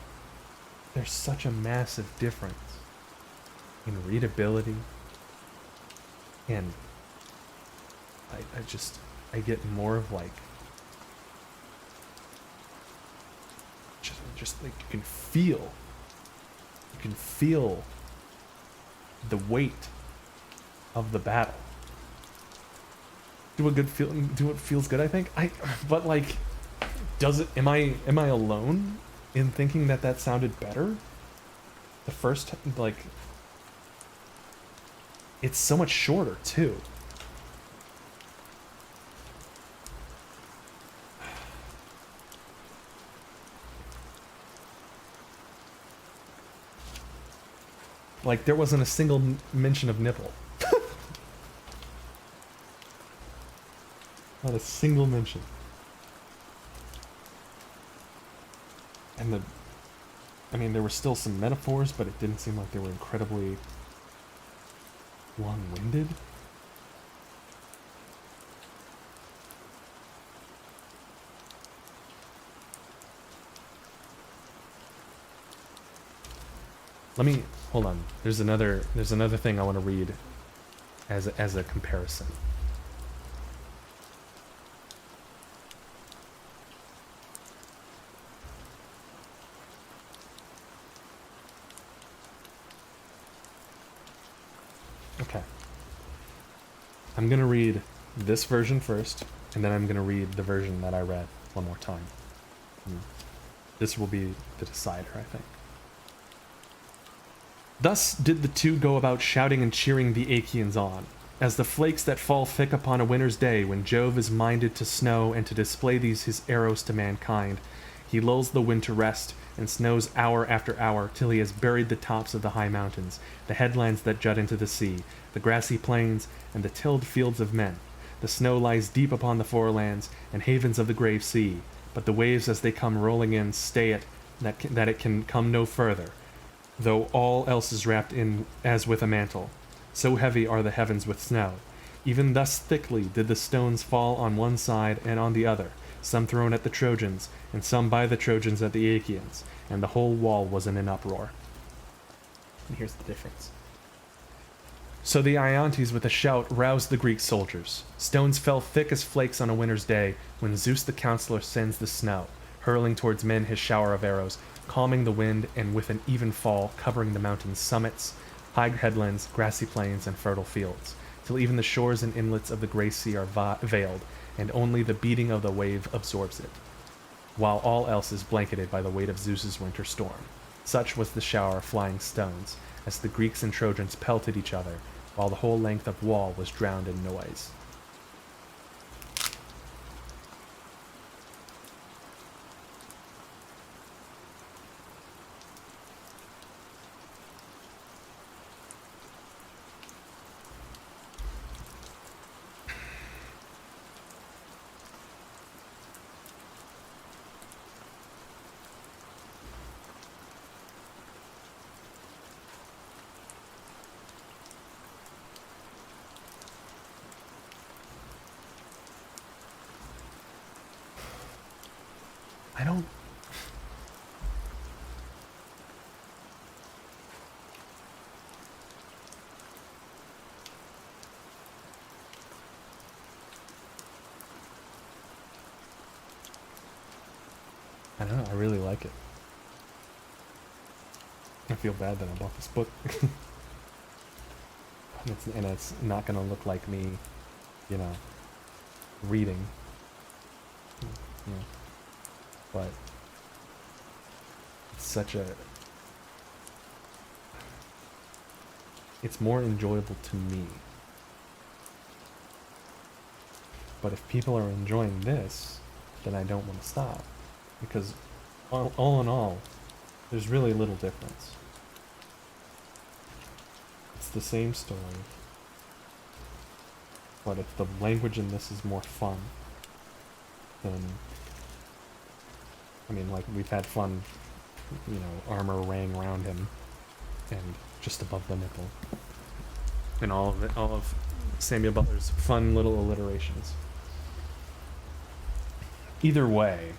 there's such a massive difference in readability, and I get more of like just like you can feel the weight of the battle. Do what feels good, I think. But like, am I alone in thinking that sounded better? The first, like, it's so much shorter too. Like, there wasn't a single mention of nipple. Not a single mention. And there were still some metaphors, but it didn't seem like they were incredibly long-winded. Hold on. There's another thing I want to read as a comparison. Okay. I'm going to read this version first, and then I'm going to read the version that I read one more time. This will be the decider, I think. Thus did the two go about shouting and cheering the Achaeans on, as the flakes that fall thick upon a winter's day when Jove is minded to snow and to display these his arrows to mankind. He lulls the wind to rest, and snows hour after hour till he has buried the tops of the high mountains, the headlands that jut into the sea, the grassy plains, and the tilled fields of men. The snow lies deep upon the forelands and havens of the grave sea, but the waves as they come rolling in stay it, that it can come no further, though all else is wrapped in as with a mantle. So heavy are the heavens with snow. Even thus thickly did the stones fall on one side and on the other, some thrown at the Trojans, and some by the Trojans at the Achaeans, and the whole wall was in an uproar. And here's the difference. So the Iantes with a shout roused the Greek soldiers. Stones fell thick as flakes on a winter's day, when Zeus the counselor sends the snow, hurling towards men his shower of arrows, calming the wind, and with an even fall covering the mountain's summits, high headlands, grassy plains, and fertile fields, till even the shores and inlets of the grey sea are veiled, and only the beating of the wave absorbs it, while all else is blanketed by the weight of Zeus's winter storm. Such was the shower of flying stones, as the Greeks and Trojans pelted each other, while the whole length of wall was drowned in noise. I don't... I don't know, I really like it. I feel bad that I bought this book. And it's not gonna look like me, you know, reading. Yeah. But it's such a... It's more enjoyable to me. But if people are enjoying this, then I don't want to stop. Because all in all, there's really little difference. It's the same story. But if the language in this is more fun, then... I mean, like, we've had fun, you know, armor raying around him, and just above the nipple. And all of Samuel Butler's fun little alliterations. Either way,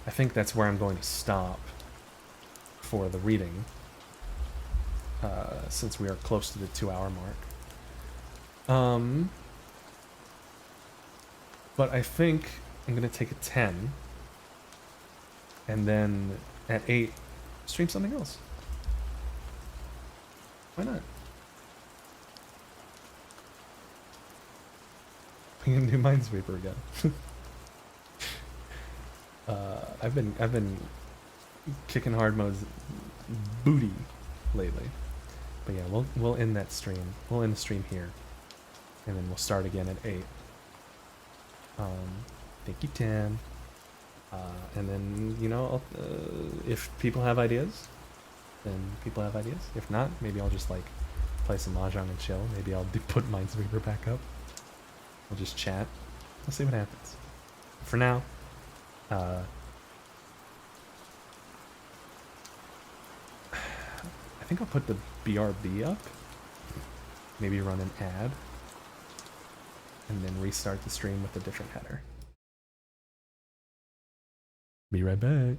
I think that's where I'm going to stop for the reading, since we are close to the 2-hour mark. But I think I'm going to take a 10, and then at 8, stream something else. Why not? We can do Minesweeper again. I've been kicking hard mode's booty lately. But yeah, we'll end that stream. We'll end the stream here, and then we'll start again at 8. Thank you, Tan. And then, you know, if people have ideas, then people have ideas. If not, maybe I'll just like play some Mahjong and chill. Maybe I'll put Minesweeper back up. We'll just chat. We'll see what happens. For now, I think I'll put the BRB up. Maybe run an ad. And then restart the stream with a different header. Be right back.